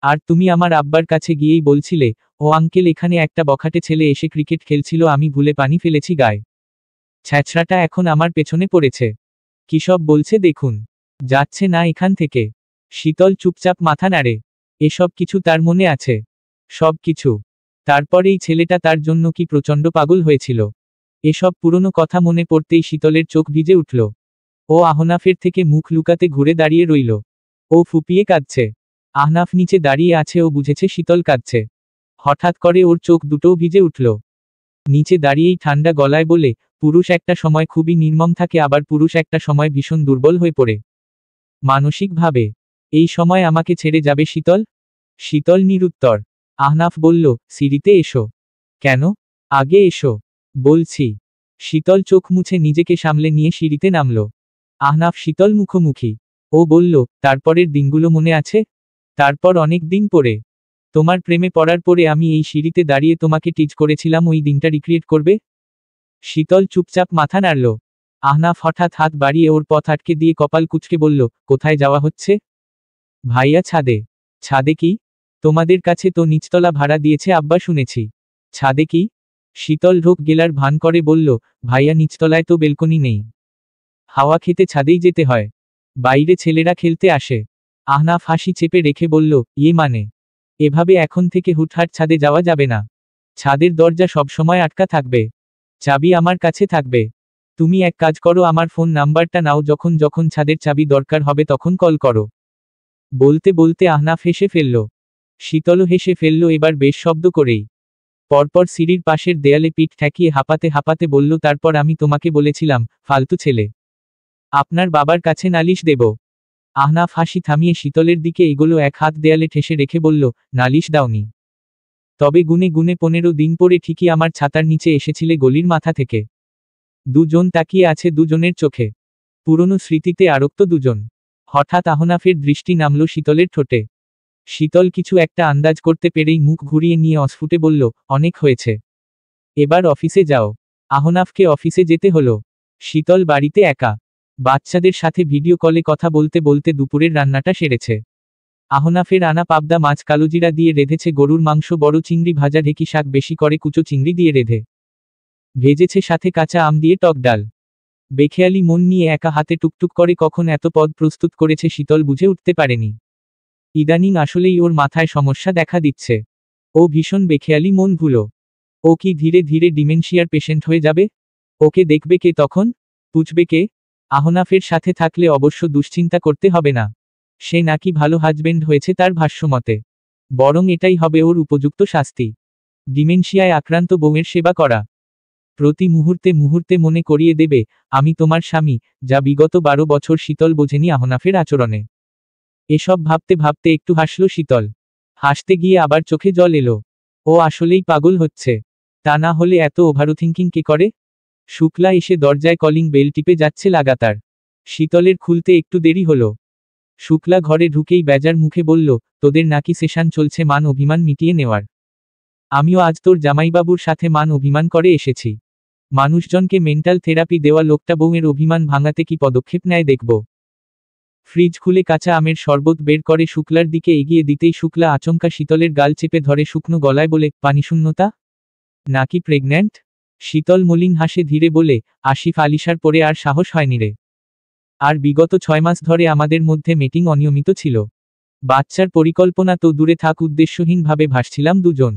আর তুমি আমার আব্বার কাছে গিয়েই বলছিলে, ও আঙ্কেল, এখানে একটা বখাটে ছেলে এসে ক্রিকেট খেলছিল, আমি ভুলে পানি ফেলেছি গায়ে। ছ্যাঁচড়াটা এখন আমার পেছনে পড়েছে। কি সব বলছে দেখুন। যাচ্ছে না এখান থেকে। শীতল চুপচাপ মাথা নাড়ে। এসব কিছু তার মনে আছে? সব কিছু। তারপর এই ছেলেটা তার জন্য কি প্রচণ্ড পাগল হয়েছিল। এসব পুরনো কথা মনে পড়তেই শীতলের চোখ ভিজে উঠল। ও আহনাফের থেকে মুখ লুকাতে ঘুরে দাঁড়িয়ে রইল। ও ফুপিয়ে কাঁদছে। আহনাফ নিচে দাঁড়িয়ে আছে, ও বুঝেছে শীতল কাঁদছে। হঠাৎ করে ওর চোখ দুটোও ভিজে উঠল। নিচে দাঁড়িয়েই ঠান্ডা গলায় বলে, পুরুষ একটা সময় খুবই নির্মম থাকে, আবার পুরুষ একটা সময় ভীষণ দুর্বল হয়ে পড়ে মানসিকভাবে। এই সময় আমাকে ছেড়ে যাবে শীতল? শীতল নিরুত্তর। আহনাফ বলল, সিঁড়িতে এসো। কেন? আগে এসো বলছি। শীতল চোখ মুছে নিজেকে সামলে নিয়ে সিঁড়িতে নামল। আহনাফ শীতল মুখোমুখি। ও বলল, তারপরের দিনগুলো মনে আছে? তারপর অনেক দিন পরে তোমার প্রেমে পড়ার পরে আমি এই সিঁড়িতে দাঁড়িয়ে তোমাকে টিজ করেছিলাম, ওই দিনটা রিক্রিয়েট করবে? শীতল চুপচাপ মাথা নাড়ল। আহনাফ হঠাৎ হাত বাড়িয়ে ওর পথ আটকে দিয়ে কপাল কুঁচকে বলল, কোথায় যাওয়া হচ্ছে? ভাইয়া ছাদে। ছাদে কি? তোমাদের কাছে তো নিচতলা ভাড়া দিয়েছে আব্বা শুনেছি। ছাদে কি? শীতল ঢোক গেলার ভান করে বলল, ভাইয়া নিচতলায় তো বেলকনি নেই। হাওয়া খেতে ছাদেই যেতে হয়। বাইরে ছেলেরা খেলতে আসে। আহনাফ হাসি চেপে রেখে বলল, ইয়ে মানে? এভাবে এখন থেকে হুটহাট ছাদে যাওয়া যাবে না। ছাদের দরজা সবসময় আটকা থাকবে। চাবি আমার কাছে থাকবে। তুমি এক কাজ করো, আমার ফোন নাম্বারটা নাও, যখন যখন ছাদের চাবি দরকার হবে তখন কল করো। বলতে বলতে আহনাফ হেসে ফেলল। শীতলও হেসে ফেলল, এবার বেশ শব্দ করেই। পরপর সিঁড়ির পাশের দেয়ালে পিঠ ঠেকিয়ে হাঁপাতে হাঁপাতে বলল, তারপর আমি তোমাকে বলেছিলাম, ফালতু ছেলে। আপনার বাবার কাছে নালিশ দেব। আহনাফ হাসি থামিয়ে শীতলের দিকে এগোলো, এক হাত দেয়ালে ঠেসে রেখে বলল, নালিশ দাওনি। তবে গুনে গুনে 15 দিন পরে ঠিকই আমার ছাতার নিচে এসেছিলে গলির মাথা থেকে। দুজন তাকিয়ে আছে দুজনের চোখে। পুরনো স্মৃতিতে আরক্ত দুজন। হঠাৎ আহনাফের দৃষ্টি নামল শীতলের ঠোঁটে। শীতল কিছু একটা আন্দাজ করতে পেরেই মুখ ঘুরিয়ে নিয়ে অস্ফুটে বলল, অনেক হয়েছে। এবার অফিসে যাও। আহনাফকে অফিসে যেতে হলো। শীতল বাড়িতে একা। বাচ্চাদের সাথে ভিডিও কলে কথা বলতে বলতে দুপুরের রান্নাটা সেরেছে। আহনাফের আনা পাবদা মাছ কালোজিরা দিয়ে রেঁধেছে, গরুর মাংস বড় চিংড়ি ভাজা, ঢেকি শাক বেশি করে কুচো চিংড়ি দিয়ে রেঁধে ভেজেছে, সাথে কাঁচা আম দিয়ে টক ডাল। বেখেয়ালি মন নিয়ে একা হাতে টুকটুক করে কখন এত পদ প্রস্তুত করেছে শীতল বুঝে উঠতে পারেনি। ইদানিং আসলেই ওর মাথায় সমস্যা দেখা দিচ্ছে। ও ভীষণ বেখেয়ালি মন ভুলো। ও কি ধীরে ধীরে ডিমেনশিয়ার পেশেন্ট হয়ে যাবে? ওকে দেখবে কে তখন? পুছবে কে? আহনাফের সাথে থাকলে অবশ্য দুশ্চিন্তা করতে হবে না। সে নাকি ভালো হাজবেন্ড হয়েছে তার ভাষ্যমতে। বরং এটাই হবে ওর উপযুক্ত শাস্তি। ডিমেনশিয়ায় আক্রান্ত বউয়ের সেবা করা। প্রতি মুহূর্তে মুহূর্তে মনে করিয়ে দেবে, আমি তোমার স্বামী, যা বিগত 12 বছর শীতল বোঝেনি আহনাফের আচরণে। এসব ভাবতে ভাবতে একটু হাসল শীতল। হাসতে গিয়ে আবার চোখে জল এলো। ও আসলেই পাগল হচ্ছে। তা না হলে এত ওভারথিংকিং কে করে? শুক্লা এসে দরজায় কলিং বেল টিপে যাচ্ছে লাগাতার। শীতলের খুলতে একটু দেরি হলো। শুক্লা ঘরে ঢুকেই বেজার মুখে বলল, তোদের নাকি সেশন চলছে মান অভিমান মিটিয়ে নেওয়ার। আমিও আজ তোর জামাইবাবুর সাথে মান অভিমান করে এসেছি। মানুষজনকে মেন্টাল থেরাপি দেওয়া লোকটা বউয়ের অভিমান ভাঙাতে কি পদক্ষেপ নেয় দেখব। ফ্রিজ খুলে কাঁচা আমের শরবত বের করে শুক্লার দিকে এগিয়ে দিতেই শুক্লা আচমকা শীতলের গাল চেপে ধরে শুকনো গলায় বলে, পানিশূন্যতা? নাকি প্রেগন্যান্ট? শীতল মলিন হাসে ধীরে বলে, আসিফ আলিশার পরে আর সাহস হয়নি রে। আর বিগত 6 মাস ধরে আমাদের মধ্যে মিটিং অনিয়মিত ছিল। বাচ্চার পরিকল্পনা তো দূরে থাক, উদ্দেশ্যহীনভাবে ভাসছিলাম দুজন।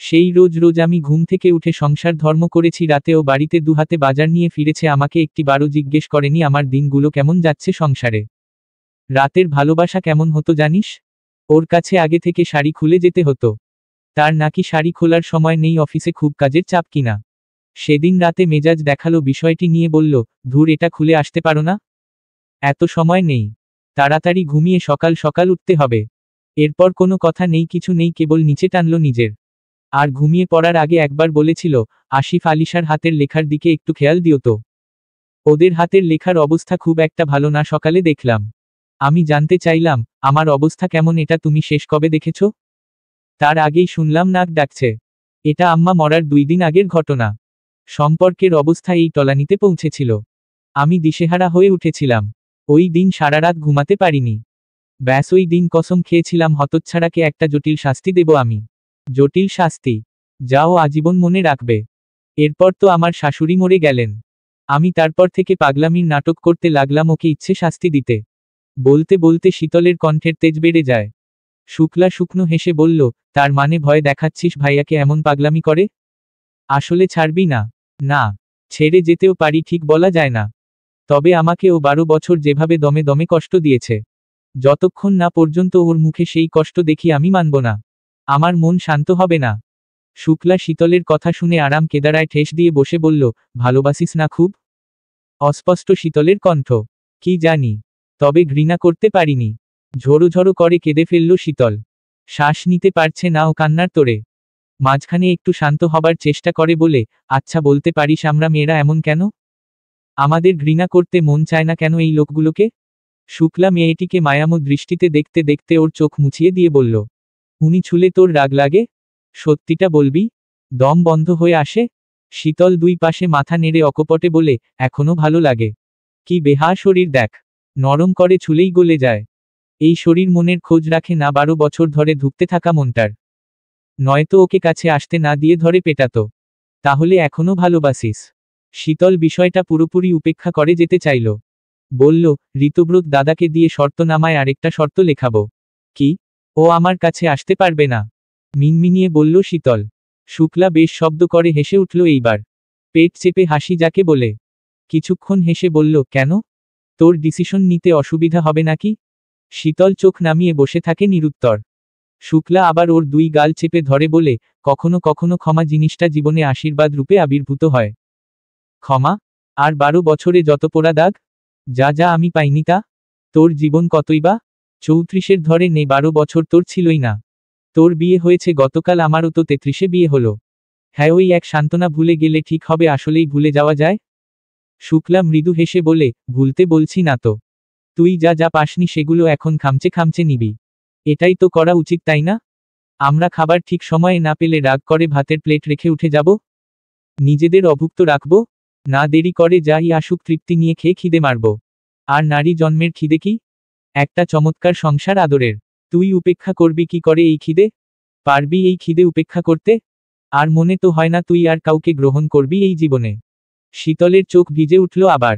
সেই রোজ রোজ আমি ঘুম থেকে উঠে সংসার ধর্ম করেছি, রাতেও বাড়িতে দুহাতে বাজার নিয়ে ফিরেছে, আমাকে একটিবারও জিজ্ঞেস করেনি আমার দিনগুলো কেমন যাচ্ছে সংসারে। রাতের ভালোবাসা কেমন হতো জানিস? ওর কাছে আগে থেকে শাড়ি খুলে যেতে হতো। তার নাকি শাড়ি খোলার সময় নেই, অফিসে খুব কাজের চাপ কিনা। সেদিন রাতে মেজাজ দেখালো, বিষয়টি নিয়ে বলল, ধুর, এটা খুলে আসতে পারো না? এত সময় নেই, তাড়াতাড়ি ঘুমিয়ে সকাল সকাল উঠতে হবে। এরপর কোনো কথা নেই, কিছু নেই, কেবল নিচে টানল নিজের। আর ঘুমিয়ে পড়ার আগে একবার বলেছিল, আসিফ আলিশার হাতের লেখার দিকে একটু খেয়াল দিও তো। ওদের হাতের লেখার অবস্থা খুব একটা ভালো না, সকালে দেখলাম। আমি জানতে চাইলাম, আমার অবস্থা কেমন, এটা তুমি শেষ কবে দেখেছ? তার আগেই শুনলাম নাক ডাকছে। এটা আম্মা মরার 2 দিন আগের ঘটনা। সম্পর্কের অবস্থা এই তলানিতে পৌঁছেছিল। আমি দিশেহারা হয়ে উঠেছিলাম। ওই দিন সারা রাত ঘুমাতে পারিনি। ব্যাস ওই দিন কসম খেয়েছিলাম, হতচ্ছাড়াকে একটা জটিল শাস্তি দেব আমি। জটিল শাস্তি, যাও আজীবন মনে রাখবে। এরপর তো আমার শাশুড়ি মরে গেলেন। আমি তারপর থেকে পাগলামির নাটক করতে লাগলাম ওকে ইচ্ছে শাস্তি দিতে। বলতে বলতে শীতলের কণ্ঠের তেজ বেড়ে যায়। শুক্লা শুকনো হেসে বলল, তার মানে ভয় দেখাচ্ছিস ভাইয়াকে এমন পাগলামি করে? আসলে ছাড়বি না? না, ছেড়ে যেতেও পারি, ঠিক বলা যায় না। তবে আমাকে ও 12 বছর যেভাবে দমে দমে কষ্ট দিয়েছে, যতক্ষণ না পর্যন্ত ওর মুখে সেই কষ্ট দেখি আমি মানব না। আমার মন শান্ত হবে না। শুক্লা শীতলের কথা শুনে আরাম কেদারায় ঠেস দিয়ে বসে বলল, ভালোবাসিস না খুব? অস্পষ্ট শীতলের কণ্ঠ। কি জানি, তবে ঘৃণা করতে পারিনি। ঝোড়ো ঝোড়ো করে কেঁদে ফেলল শীতল। শ্বাস নিতে পারছে না ও কান্নার তোড়ে। মাঝখানে একটু শান্ত হবার চেষ্টা করে বলে, আচ্ছা বলতে পারিস আমরা মেয়েরা এমন কেন? আমাদের ঘৃণা করতে মন চায় না কেন এই লোকগুলোকে? শুক্লা মেয়েটিকে মায়ামো দৃষ্টিতে দেখতে দেখতে ওর চোখ মুছিয়ে দিয়ে বলল, উনি ছুলে তোর রাগ লাগে? সত্যিটা বলবি? দম বন্ধ হয়ে আসে? শীতল দুই পাশে মাথা নেড়ে অকপটে বলে, এখনো ভালো লাগে। কি বেহা শরীর দেখ, নরম করে ছুলেই গলে যায়। এই শরীর মনের খোঁজ রাখে না 12 বছর ধরে ধুঁকতে থাকা মনটার। নয়তো ওকে কাছে আসতে না দিয়ে ধরে পেটাতো। তাহলে এখনো ভালোবাসিস? শীতল বিষয়টা পুরোপুরি উপেক্ষা করে যেতে চাইল। বলল, ঋতব্রত দাদাকে দিয়ে শর্তনামায় আরেকটা শর্ত লেখাবো। কি? ও আমার কাছে আসতে পারবে না? মিনমিনিয়ে বলল শীতল। শুক্লা বেশ শব্দ করে হেসে উঠল এইবার। পেট চেপে হাসি যাকে বলে। কিছুক্ষণ হেসে বলল, কেন? তোর ডিসিশন নিতে অসুবিধা হবে নাকি? শীতল চোখ নামিয়ে বসে থাকে নিরুত্তর। শুক্লা আবার ওর দুই গাল চেপে ধরে বলে, কখনো কখনো ক্ষমা জিনিসটা জীবনে আশীর্বাদ রূপে আবির্ভূত হয়। ক্ষমা? আর 12 বছরে যত পোড়া দাগ? যা যা আমি পাইনি তা? তোর জীবন কতই বা? 34-এর ধরে নে 12 বছর তোর ছিলই না। তোর বিয়ে হয়েছে গতকাল, আমারও তো 33-এ বিয়ে হলো। হ্যাঁ, ওই এক সান্ত্বনা ভুলে গেলে ঠিক হবে, আসলেই ভুলে যাওয়া যায়? শুক্লা মৃদু হেসে বলে, ভুলতে বলছি না তো। তুই যা যা পাসনি সেগুলো এখন খামচে খামচে নিবি। এটাই তো করা উচিত, তাই না? আমরা খাবার ঠিক সময়ে না পেলে রাগ করে ভাতের প্লেট রেখে উঠে যাব? নিজেদের অভুক্ত রাখব? না, দেরি করে যাই আসুক তৃপ্তি নিয়ে খেয়ে খিদে মারব। আর নারী জন্মের খিদে কি? একটা চমৎকার সংসার আদরের। তুই উপেক্ষা করবি কি করে এই খিদে? পারবি এই খিদে উপেক্ষা করতে? আর মনে তো হয় না তুই আর কাউকে গ্রহণ করবি এই জীবনে। শীতলের চোখ ভিজে উঠল আবার।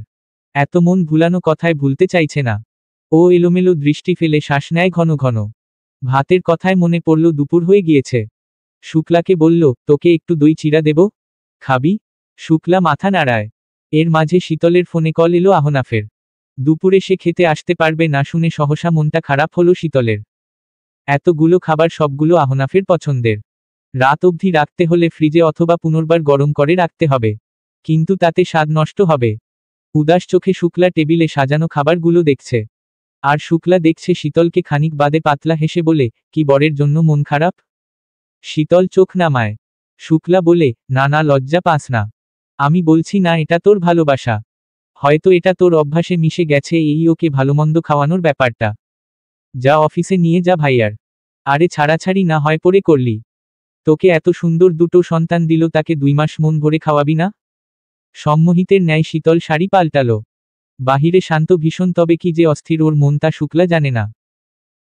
এত মন ভুলানো কথায় ভুলতে চাইছে না। ও এলোমেলো দৃষ্টি ফেলে শ্বাস নেয় ঘন ঘন। ভাতের কথায় মনে পড়ল দুপুর হয়ে গিয়েছে। শুক্লাকে বলল, তোকে একটু দই চিড়া দেব? খাবি? শুক্লা মাথা নাড়ায়। এর মাঝে শীতলের ফোনে কল এলো আহনাফের। দুপুরে সে খেতে আসতে পারবে না শুনে সহসা মনটা খারাপ হলো শীতলের। এতগুলো খাবার সবগুলো আহনাফের পছন্দের। রাত অবধি রাখতে হলে ফ্রিজে অথবা পুনর্বার গরম করে রাখতে হবে। কিন্তু তাতে স্বাদ নষ্ট হবে। উদাস চোখে শুক্লা টেবিলে সাজানো খাবারগুলো দেখছে। আর শুক্লা দেখছে শীতলকে, খানিক বাদে পাতলা হেসে বলে, কি বরের জন্য মন খারাপ? শীতল চোখ নামায়। শুক্লা বলে, না না, লজ্জা পাস না। আমি বলছি না এটা তোর ভালোবাসা। হয়তো এটা তোর অভ্যাসে মিশে গেছে এই ওকে ভালোমন্দ খাওয়ানোর ব্যাপারটা। যা অফিসে নিয়ে যা ভাইয়ার। আরে ছাড়াছাড়ি না হয় পরে করলি। তোকে এত সুন্দর দুটো সন্তান দিল, তাকে 2 মাস মন ভরে খাওয়াবি না? সম্মোহিতের ন্যায় শীতল শাড়ি পাল্টালো। বাহিরে শান্ত ভীষণ, তবে কি যে অস্থির ওর মন তা শুক্লা জানে না।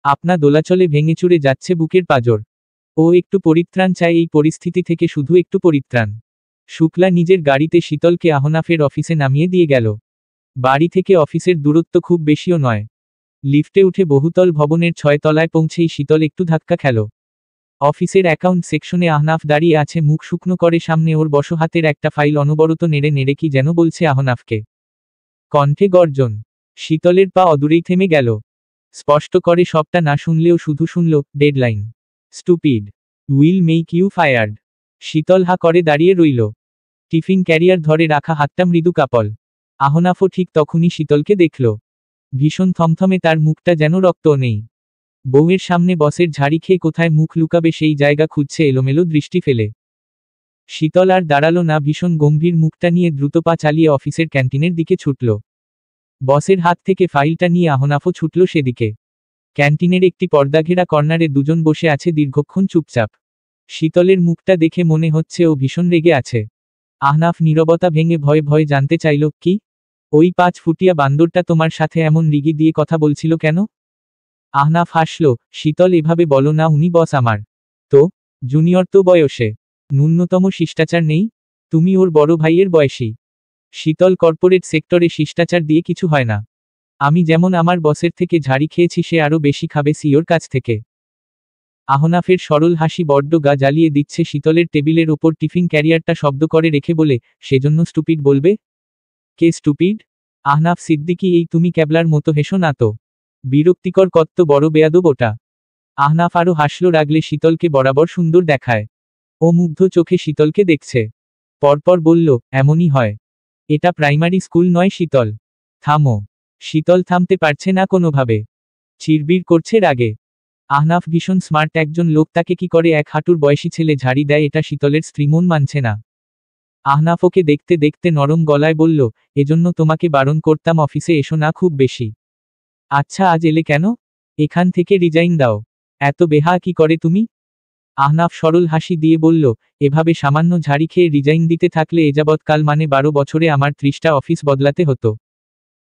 আপনা দোলাচলে ভেঙেচুরে যাচ্ছে বুকের পাঁজর। ও একটু পরিত্রাণ চায় এই পরিস্থিতি থেকে, শুধু একটু পরিত্রাণ। শুক্লা নিজের গাড়িতে শীতলকে আহনাফের অফিসে নামিয়ে দিয়ে গেল। বাড়ি থেকে অফিসের দূরত্ব খুব বেশিও নয়। লিফটে উঠে বহুতল ভবনের 6 তলায় পৌঁছেই শীতল একটু ধাক্কা খেল। অফিসের অ্যাকাউন্ট সেকশনে আহনাফ দাঁড়িয়ে আছে মুখ শুকনো করে, সামনে ওর বসো হাতের একটা ফাইল অনবরত নেড়ে নেড়ে কি যেন বলছে আহনাফকে। কণ্ঠে গর্জন। শীতলের পা অদূরেই থেমে গেল। স্পষ্ট করে সবটা না শুনলেও শুধু শুনল, deadline. Stupid. Will make you fired. শীতল হা করে দাঁড়িয়ে রইল। টিফিন ক্যারিয়ার ধরে রাখা হাতটা মৃদু কাপল। আহনাফও ঠিক তখনই শীতলকে দেখল। ভীষণ থমথমে তার মুখটা, যেন রক্তও নেই। বউয়ের সামনে বসের ঝাড়ি খেয়ে কোথায় মুখ লুকাবে সেই জায়গা খুঁজছে এলোমেলো দৃষ্টি ফেলে। শীতল আর দাঁড়ালো না, ভীষণ গম্ভীর মুখটা নিয়ে দ্রুত পা চালিয়ে অফিসের ক্যান্টিনের দিকে ছুটল। বসের হাত থেকে ফাইলটা নিয়ে আহনাফও ছুটল সেদিকে। ক্যান্টিনের একটি পর্দাঘেরা কর্নারে দুজন বসে আছে দীর্ঘক্ষণ চুপচাপ। শীতলের মুখটা দেখে মনে হচ্ছে ও ভীষণ রেগে আছে। আহনাফ নীরবতা ভেঙে ভয়ে ভয়ে জানতে চাইল, কি? ওই 5 ফুটিয়া বান্দরটা তোমার সাথে এমন রিগি দিয়ে কথা বলছিল কেন? আহনাফ হাসল। শীতল, এভাবে বলো না, উনি বস আমার। তো? জুনিয়র তো বয়সে। ন্যূনতম শিষ্টাচার নেই? তুমি ওর বড় ভাইয়ের বয়সী। শীতল, কর্পোরেট সেক্টরে শিষ্টাচার দিয়ে কিছু হয় না। আমি যেমন আমার বসের থেকে ঝাড়ি খেয়েছি, সে আরও বেশি খাবে সিওর কাছ থেকে। আহনাফের সরল হাসি বড্ড গা জ্বালিয়ে দিচ্ছে। শীতলের টেবিলের ওপর টিফিন ক্যারিয়ারটা শব্দ করে রেখে বলে, সেজন্য স্টুপিড বলবে? কে স্টুপিড? আহনাফ সিদ্দিকী। এই তুমি ক্যাবলার মতো হেসো না তো। বিরক্তিকর, কত্ত বড় বেয়াদব ওটা। আহনাফ আরও হাসল, রাগলে শীতলকে বরাবর সুন্দর দেখায়। ও মুগ্ধ চোখে শীতলকে দেখছে। পরপর বলল, এমনই হয়। এটা প্রাইমারি স্কুল নয় শীতল। থামো। শীতল থামতে পারছে না কোনোভাবে। চিরবির করছে রাগে। আহনাফ ভীষণ স্মার্ট একজন লোক, তাকে কি করে এক হাঁটুর বয়সী ছেলে ঝাড়ি দেয়, এটা শীতলের স্ত্রী মন মানছে না। আহনাফ ওকে দেখতে দেখতে নরম গলায় বলল, এজন্য তোমাকে বারণ করতাম অফিসে এসো না খুব বেশি। আচ্ছা, আজ এলে কেন? এখান থেকে রিজাইন দাও। এত বেহা কি করে তুমি? আহনাফ সরল হাসি দিয়ে বলল, এভাবে সামান্য ঝাড়ি খেয়ে রিজাইন দিতে থাকলে এযাবৎ কাল মানে 12 বছরে আমার 30টা অফিস বদলাতে হতো।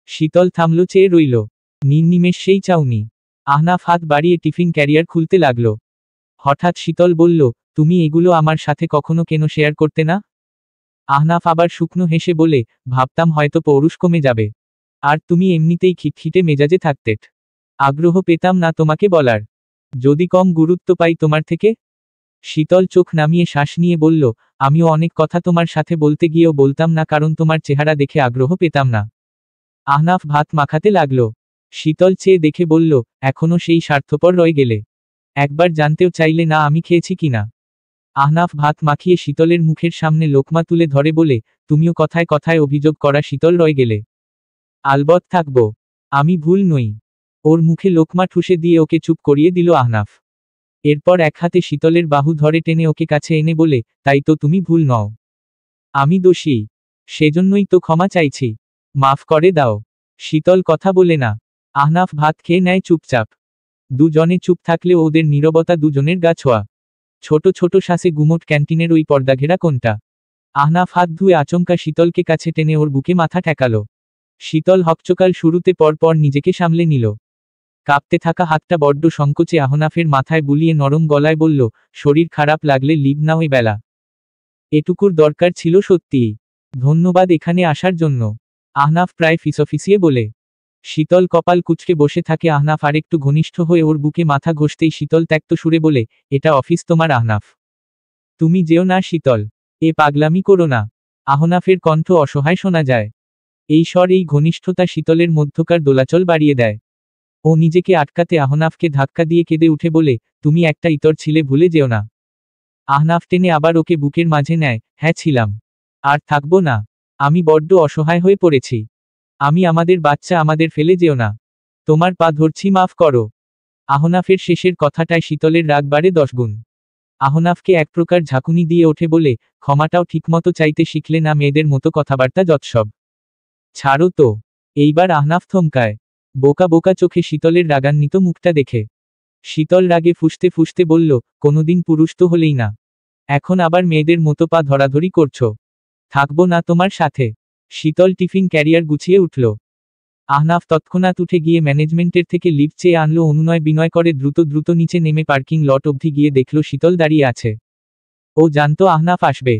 শীতল থামল, চেয়ে রইল। নির্নিমেষ সেই চাউনি। আহনাফ হাত বাড়িয়ে টিফিন ক্যারিয়ার খুলতে লাগল। হঠাৎ শীতল বলল, তুমি এগুলো আমার সাথে কখনো কেন শেয়ার করতে না? আহনাফ আবার শুকনো হেসে বলে, ভাবতাম হয়তো পৌরুষ কমে যাবে। আর তুমি এমনিতেই খিটখিটে মেজাজে থাকতে। আগ্রহ পেতাম না তোমাকে বলার। যদি কম গুরুত্ব পাই তোমার থেকে? শীতল চোখ নামিয়ে শ্বাস নিয়ে বলল, আমিও অনেক কথা তোমার সাথে বলতে গিয়েও বলতাম না, কারণ তোমার চেহারা দেখে আগ্রহ পেতাম না। আহনাফ ভাত মাখাতে লাগল। শীতল চেয়ে দেখে বলল, এখনো সেই স্বার্থপর রয়ে গেলে? একবার জানতেও চাইলে না আমি খেয়েছি কিনা? আহনাফ ভাত মাখিয়ে শীতলের মুখের সামনে লোকমা তুলে ধরে বলে, তুমিও কথায় কথায় অভিযোগ করা শীতল রয়ে গেলে? আলবৎ থাকব। আমি ভুল নই। ওর মুখে লোকমা ঠুসে দিয়ে ওকে চুপ করিয়ে দিল আহনাফ। এরপর এক হাতে শীতলের বাহু ধরে টেনে ওকে কাছে এনে বলে, তাই তো তুমি ভুল নও। আমি দোষী। সেজন্যই তো ক্ষমা চাইছি। মাফ করে দাও। শীতল কথা বলে না। আহনাফ ভাত খেয়ে নেয় চুপচাপ। দুজনে চুপ থাকলেও ওদের নীরবতা দুজনের গা ছোঁয়া। ছোট ছোট শ্বাসে গুমোট ক্যান্টিনের ওই পর্দাঘেরা কোণটা। আহনাফ হাত ধুয়ে আচমকা শীতলকে কাছে টেনে ওর বুকে মাথা ঠেকালো। শীতল হকচকাল শুরুতে পরপর নিজেকে সামলে নিল। কাঁপতে থাকা হাতটা বড্ড সংকোচে আহনাফের মাথায় বুলিয়ে নরম গলায় বলল, শরীর খারাপ লাগলে লিভ নাও এই বেলা। এটুকুর দরকার ছিল সত্যিই। ধন্যবাদ এখানে আসার জন্য। আহনাফ প্রায় ফিসফিসিয়ে বলে। শীতল কপাল কুঁচকে বসে থাকে। আহনাফ আরেকটু ঘনিষ্ঠ হয়ে ওর বুকে মাথা ঘষতেই শীতল ত্যক্ত সুরে বলে, এটা অফিস তোমার আহনাফ। তুমি যেও না শীতল। এ পাগলামি করো না। আহনাফের কণ্ঠ অসহায় শোনা যায়। এই স্বর, এই ঘনিষ্ঠতা শীতলের মধ্যকার দোলাচল বাড়িয়ে দেয়। ও নিজেকে আটকাতে আহনাফকে ধাক্কা দিয়ে কেঁদে উঠে বলে, তুমি একটা ইতর ছিলে, ভুলে যেও না। আহনাফ টেনে আবার ওকে বুকের মাঝে নেয়, হ্যাঁ ছিলাম। আর থাকবো না। আমি বড্ড অসহায় হয়ে পড়েছি। আমি আমাদের বাচ্চা, আমাদের ফেলে যেও না। তোমার পা ধরছি, মাফ করো। আহনাফের শেষের কথাটায় শীতলের রাগ বাড়ে 10 গুণ। আহনাফকে এক প্রকার ঝাঁকুনি দিয়ে ওঠে বলে, ক্ষমাটাও ঠিকমতো চাইতে শিখলে না, মেয়েদের মতো কথাবার্তা যৎসব। ছাড়ো তো। এইবার আহনাফ থমকায়। বোকা বোকা চোখে শীতলের রাগান্বিত মুখটা দেখে। শীতল রাগে ফুঁসতে ফুঁসতে বলল, কোনোদিন পুরুষ তো হলেই না, এখন আবার মেয়েদের মতো পা ধরাধরি করছো। থাকবো না তোমার সাথে। শীতল টিফিন ক্যারিয়ার গুছিয়ে উঠল। আহনাফ তৎক্ষণাৎ উঠে গিয়ে ম্যানেজমেন্টের থেকে লিফট চেয়ে আনলো। অনুনয় বিনয় করে দ্রুত দ্রুত নিচে নেমে পার্কিং লট অবধি গিয়ে দেখল শীতল দাঁড়িয়ে আছে। ও জানতো আহনাফ আসবে।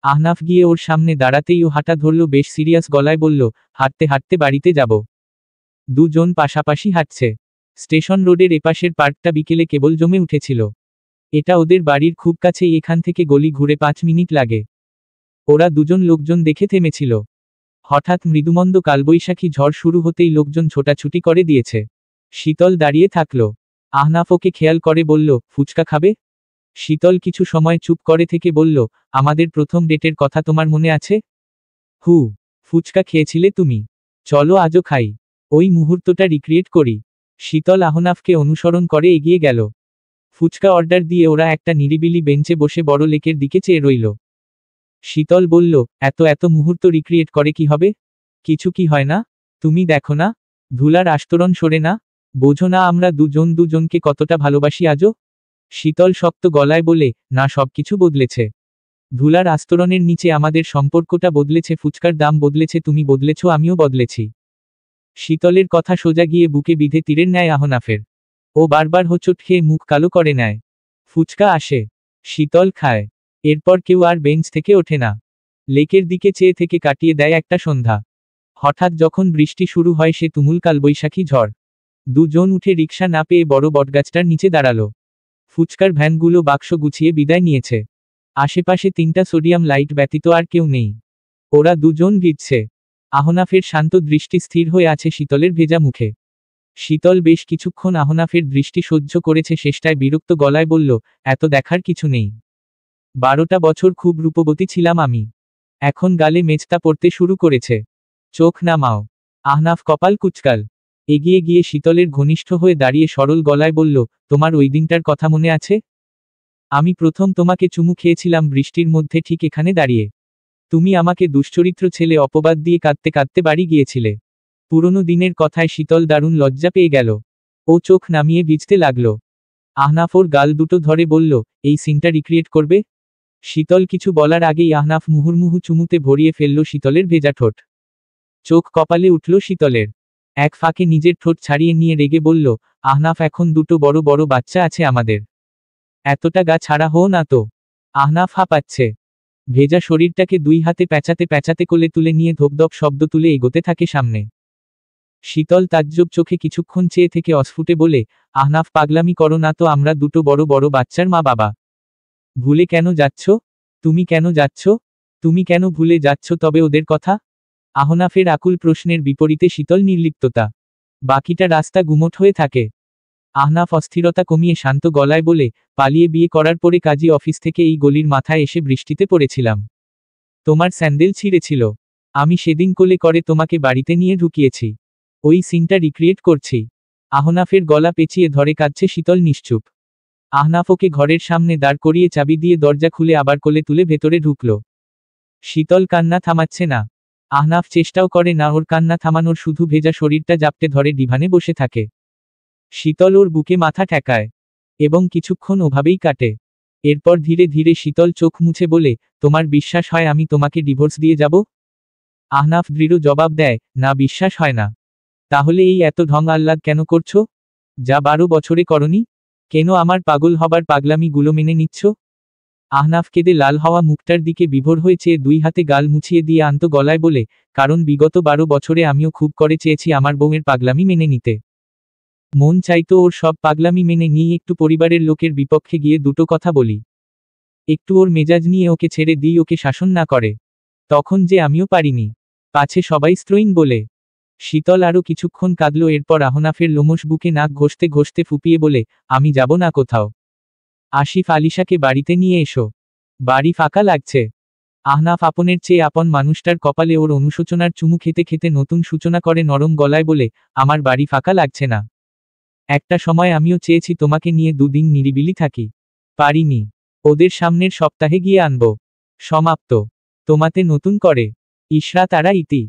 আহনাফ গিয়ে ওর সামনে দাঁড়াতেই ও হাঁটা ধরল, বেশ সিরিয়াস গলায় বলল, হাঁটতে হাঁটতে বাড়িতে যাব। দুজন পাশাপাশি হাঁটছে। স্টেশন রোডের এপাশের পার্কটা বিকেলে কেবল জমে উঠেছিল। এটা ওদের বাড়ির খুব কাছেই, এখান থেকে গলি ঘুরে 5 মিনিট লাগে। ওরা দুজন লোকজন দেখে থেমেছিল। হঠাৎ মৃদুমন্দ কালবৈশাখী ঝড় শুরু হতেই লোকজন ছোটাছুটি করে দিয়েছে। শীতল দাঁড়িয়ে থাকল। আহনাফ ওকে খেয়াল করে বলল, ফুচকা খাবে? শীতল কিছু সময় চুপ করে থেকে বলল, আমাদের প্রথম ডেটের কথা তোমার মনে আছে? হু। ফুচকা খেয়েছিলে তুমি। চলো আজও খাই। ওই মুহূর্তটা রিক্রিয়েট করি। শীতল আহনাফকে অনুসরণ করে এগিয়ে গেল। ফুচকা অর্ডার দিয়ে ওরা একটা নিরিবিলি বেঞ্চে বসে বড় লেকের দিকে চেয়ে রইল। শীতল বলল, এত এত মুহূর্ত রিক্রিয়েট করে কি হবে? কিছু কি হয় না? তুমি দেখো না, ধুলার আস্তরণ সরে না? বোঝো না আমরা দুজন দুজনকে কতটা ভালোবাসি আজও? শীতল শক্ত গলায় বলে, না, সবকিছু বদলেছে। ধুলার আস্তরণের নিচে আমাদের সম্পর্কটা বদলেছে, ফুচকার দাম বদলেছে, তুমি বদলেছ, আমিও বদলেছি। শীতলের কথা সোজা গিয়ে বুকে বিধে তীরের ন্যায় আহনাফের। ও বারবার হোঁচট খেয়ে মুখ কালো করে নেয়। ফুচকা আসে। শীতল খায়। এরপর কেউ আর বেঞ্চ থেকে ওঠে না। লেকের দিকে চেয়ে থেকে কাটিয়ে দেয় একটা সন্ধ্যা। হঠাৎ যখন বৃষ্টি শুরু হয়, সে তুমুল কালবৈশাখী ঝড়। দুজন উঠে রিকশা না পেয়ে বড় বটগাছটার নিচে দাঁড়ালো। ফুচকার ভ্যানগুলো বাক্স গুছিয়ে বিদায় নিয়েছে। আশেপাশে 3টা সোডিয়াম লাইট ব্যতীত আর কেউ নেই। ওরা দুজন ভিজছে। আহনাফের শান্ত দৃষ্টি স্থির হয়ে আছে শীতলের ভেজা মুখে। শীতল বেশ কিছুক্ষণ আহনাফের দৃষ্টি সহ্য করেছে, শেষটায় বিরক্ত গলায় বলল, এত দেখার কিছু নেই। 12টা বছর খুব রূপবতী ছিলাম আমি। এখন গালে মেজটা পড়তে শুরু করেছে। চোখ নামাও। আহনাফ কপাল কুঁচকাল। এগিয়ে গিয়ে শীতলের ঘনিষ্ঠ হয়ে দাঁড়িয়ে সরল গলায় বলল, তোমার ওই দিনটার কথা মনে আছে? আমি প্রথম তোমাকে চুমু খেয়েছিলাম বৃষ্টির মধ্যে, ঠিক এখানে দাঁড়িয়ে। তুমি আমাকে দুশ্চরিত্র ছেলে অপবাদ দিয়ে কাঁদতে কাঁদতে বাড়ি গিয়েছিলে। পুরনো দিনের কথায় শীতল দারুণ লজ্জা পেয়ে গেল। ও চোখ নামিয়ে ভিজতে লাগল। আহনাফ ওর গাল দুটো ধরে বলল, এই সিনটা রিক্রিয়েট করবে? শীতল কিছু বলার আগেই আহনাফ মুহুর্মুহু চুমুতে ভরিয়ে ফেলল শীতলের ভেজা ঠোঁট। চোখ কপালে উঠল শীতলের। এক ফাঁকে নিজের ঠোঁট ছাড়িয়ে নিয়ে রেগে বলল, আহনাফ, এখন দুটো বড় বড় বাচ্চা আছে আমাদের। এতটা গা ছাড়া হও না তো। আহনাফ হাঁপাচ্ছে। ভেজা শরীরটাকে দুই হাতে প্যাঁচাতে প্যাঁচাতে কোলে তুলে নিয়ে ধপধপ শব্দ তুলে এগোতে থাকে সামনে। শীতল তাজ্জব চোখে কিছুক্ষণ চেয়ে থেকে অস্ফুটে বলে, আহনাফ, পাগলামি করো না তো, আমরা দুটো বড় বড় বাচ্চার মা বাবা। ভুলে কেন যাচ্ছ? তুমি কেন যাচ্ছ? তুমি কেন ভুলে যাচ্ছ তবে ওদের কথা? আহনাফের আকুল প্রশ্নের বিপরীতে শীতল নির্লিপ্ততা। বাকিটা রাস্তা গুমোট হয়ে থাকে। আহনাফ অস্থিরতা কমিয়ে শান্ত গলায় বলে, পালিয়ে বিয়ে করার পরে কাজী অফিস থেকে এই গলির মাথায় এসে বৃষ্টিতে পড়েছিলাম। তোমার স্যান্ডেল ছিঁড়েছিল। আমি সেদিন কোলে করে তোমাকে বাড়িতে নিয়ে ঢুকিয়েছি। ওই সিনটা রিক্রিয়েট করছি। আহনাফের গলা পেঁচিয়ে ধরে কাঁদছে শীতল নিশ্চুপ। আহনাফ ওকে ঘরের সামনে দাঁড় করিয়ে চাবি দিয়ে দরজা খুলে আবার কোলে তুলে ভেতরে ঢুকল। শীতল কান্না থামাচ্ছে না। আহনাফ চেষ্টাও করে না ওর কান্না থামানোর, শুধু ভেজা শরীরটা জাপটে ধরে ডিভানে বসে থাকে। শীতল ওর বুকে মাথা ঠেকায় এবং কিছুক্ষণ ওভাবেই কাটে। এরপর ধীরে ধীরে শীতল চোখ মুছে বলে, তোমার বিশ্বাস হয় আমি তোমাকে ডিভোর্স দিয়ে যাব? আহনাফ দৃঢ় জবাব দেয়, না, বিশ্বাস হয় না। তাহলে এই এত ঢং আহ্লাদ কেন করছো? যা 12 বছরে করনি? কেন আমার পাগল হবার পাগলামি গুলো মেনে নিচ্ছ? আহনাফ কেঁদে লাল হওয়া মুখটার দিকে বিভোর হয়ে চেয়ে দুই হাতে গাল মুছিয়ে দিয়ে আন্ত গলায় বলে, কারণ বিগত 12 বছরে আমিও খুব করে চেয়েছি আমার বউয়ের পাগলামি মেনে নিতে। মন চাইতো ওর সব পাগলামি মেনে নিয়ে একটু পরিবারের লোকের বিপক্ষে গিয়ে দুটো কথা বলি। একটু ওর মেজাজ নিয়ে ওকে ছেড়ে দিই, ওকে শাসন না করে। তখন যে আমিও পারিনি। পাছে সবাই স্ত্রৈন বলে। শীতল আরও কিছুক্ষণ কাঁদল। এরপর আহনাফের লোমশ বুকে নাক ঘষতে ঘষতে ফুপিয়ে বলে, আমি যাব না কোথাও। আসিফ আলিশাকে বাড়িতে নিয়ে এসো। বাড়ি ফাঁকা লাগছে। আহনাফ আপনের চেয়ে আপন মানুষটার কপালে ওর অনুশোচনার চুমু খেতে খেতে নতুন সূচনা করে নরম গলায় বলে, আমার বাড়ি ফাঁকা লাগছে না। একটা সময় আমিও চেয়েছি তোমাকে নিয়ে 2 দিন নিরিবিলি থাকি। পারিনি। ওদের সামনের সপ্তাহে গিয়ে আনব। সমাপ্ত। তোমাতে নতুন করে ইশরাত আরা ইতি।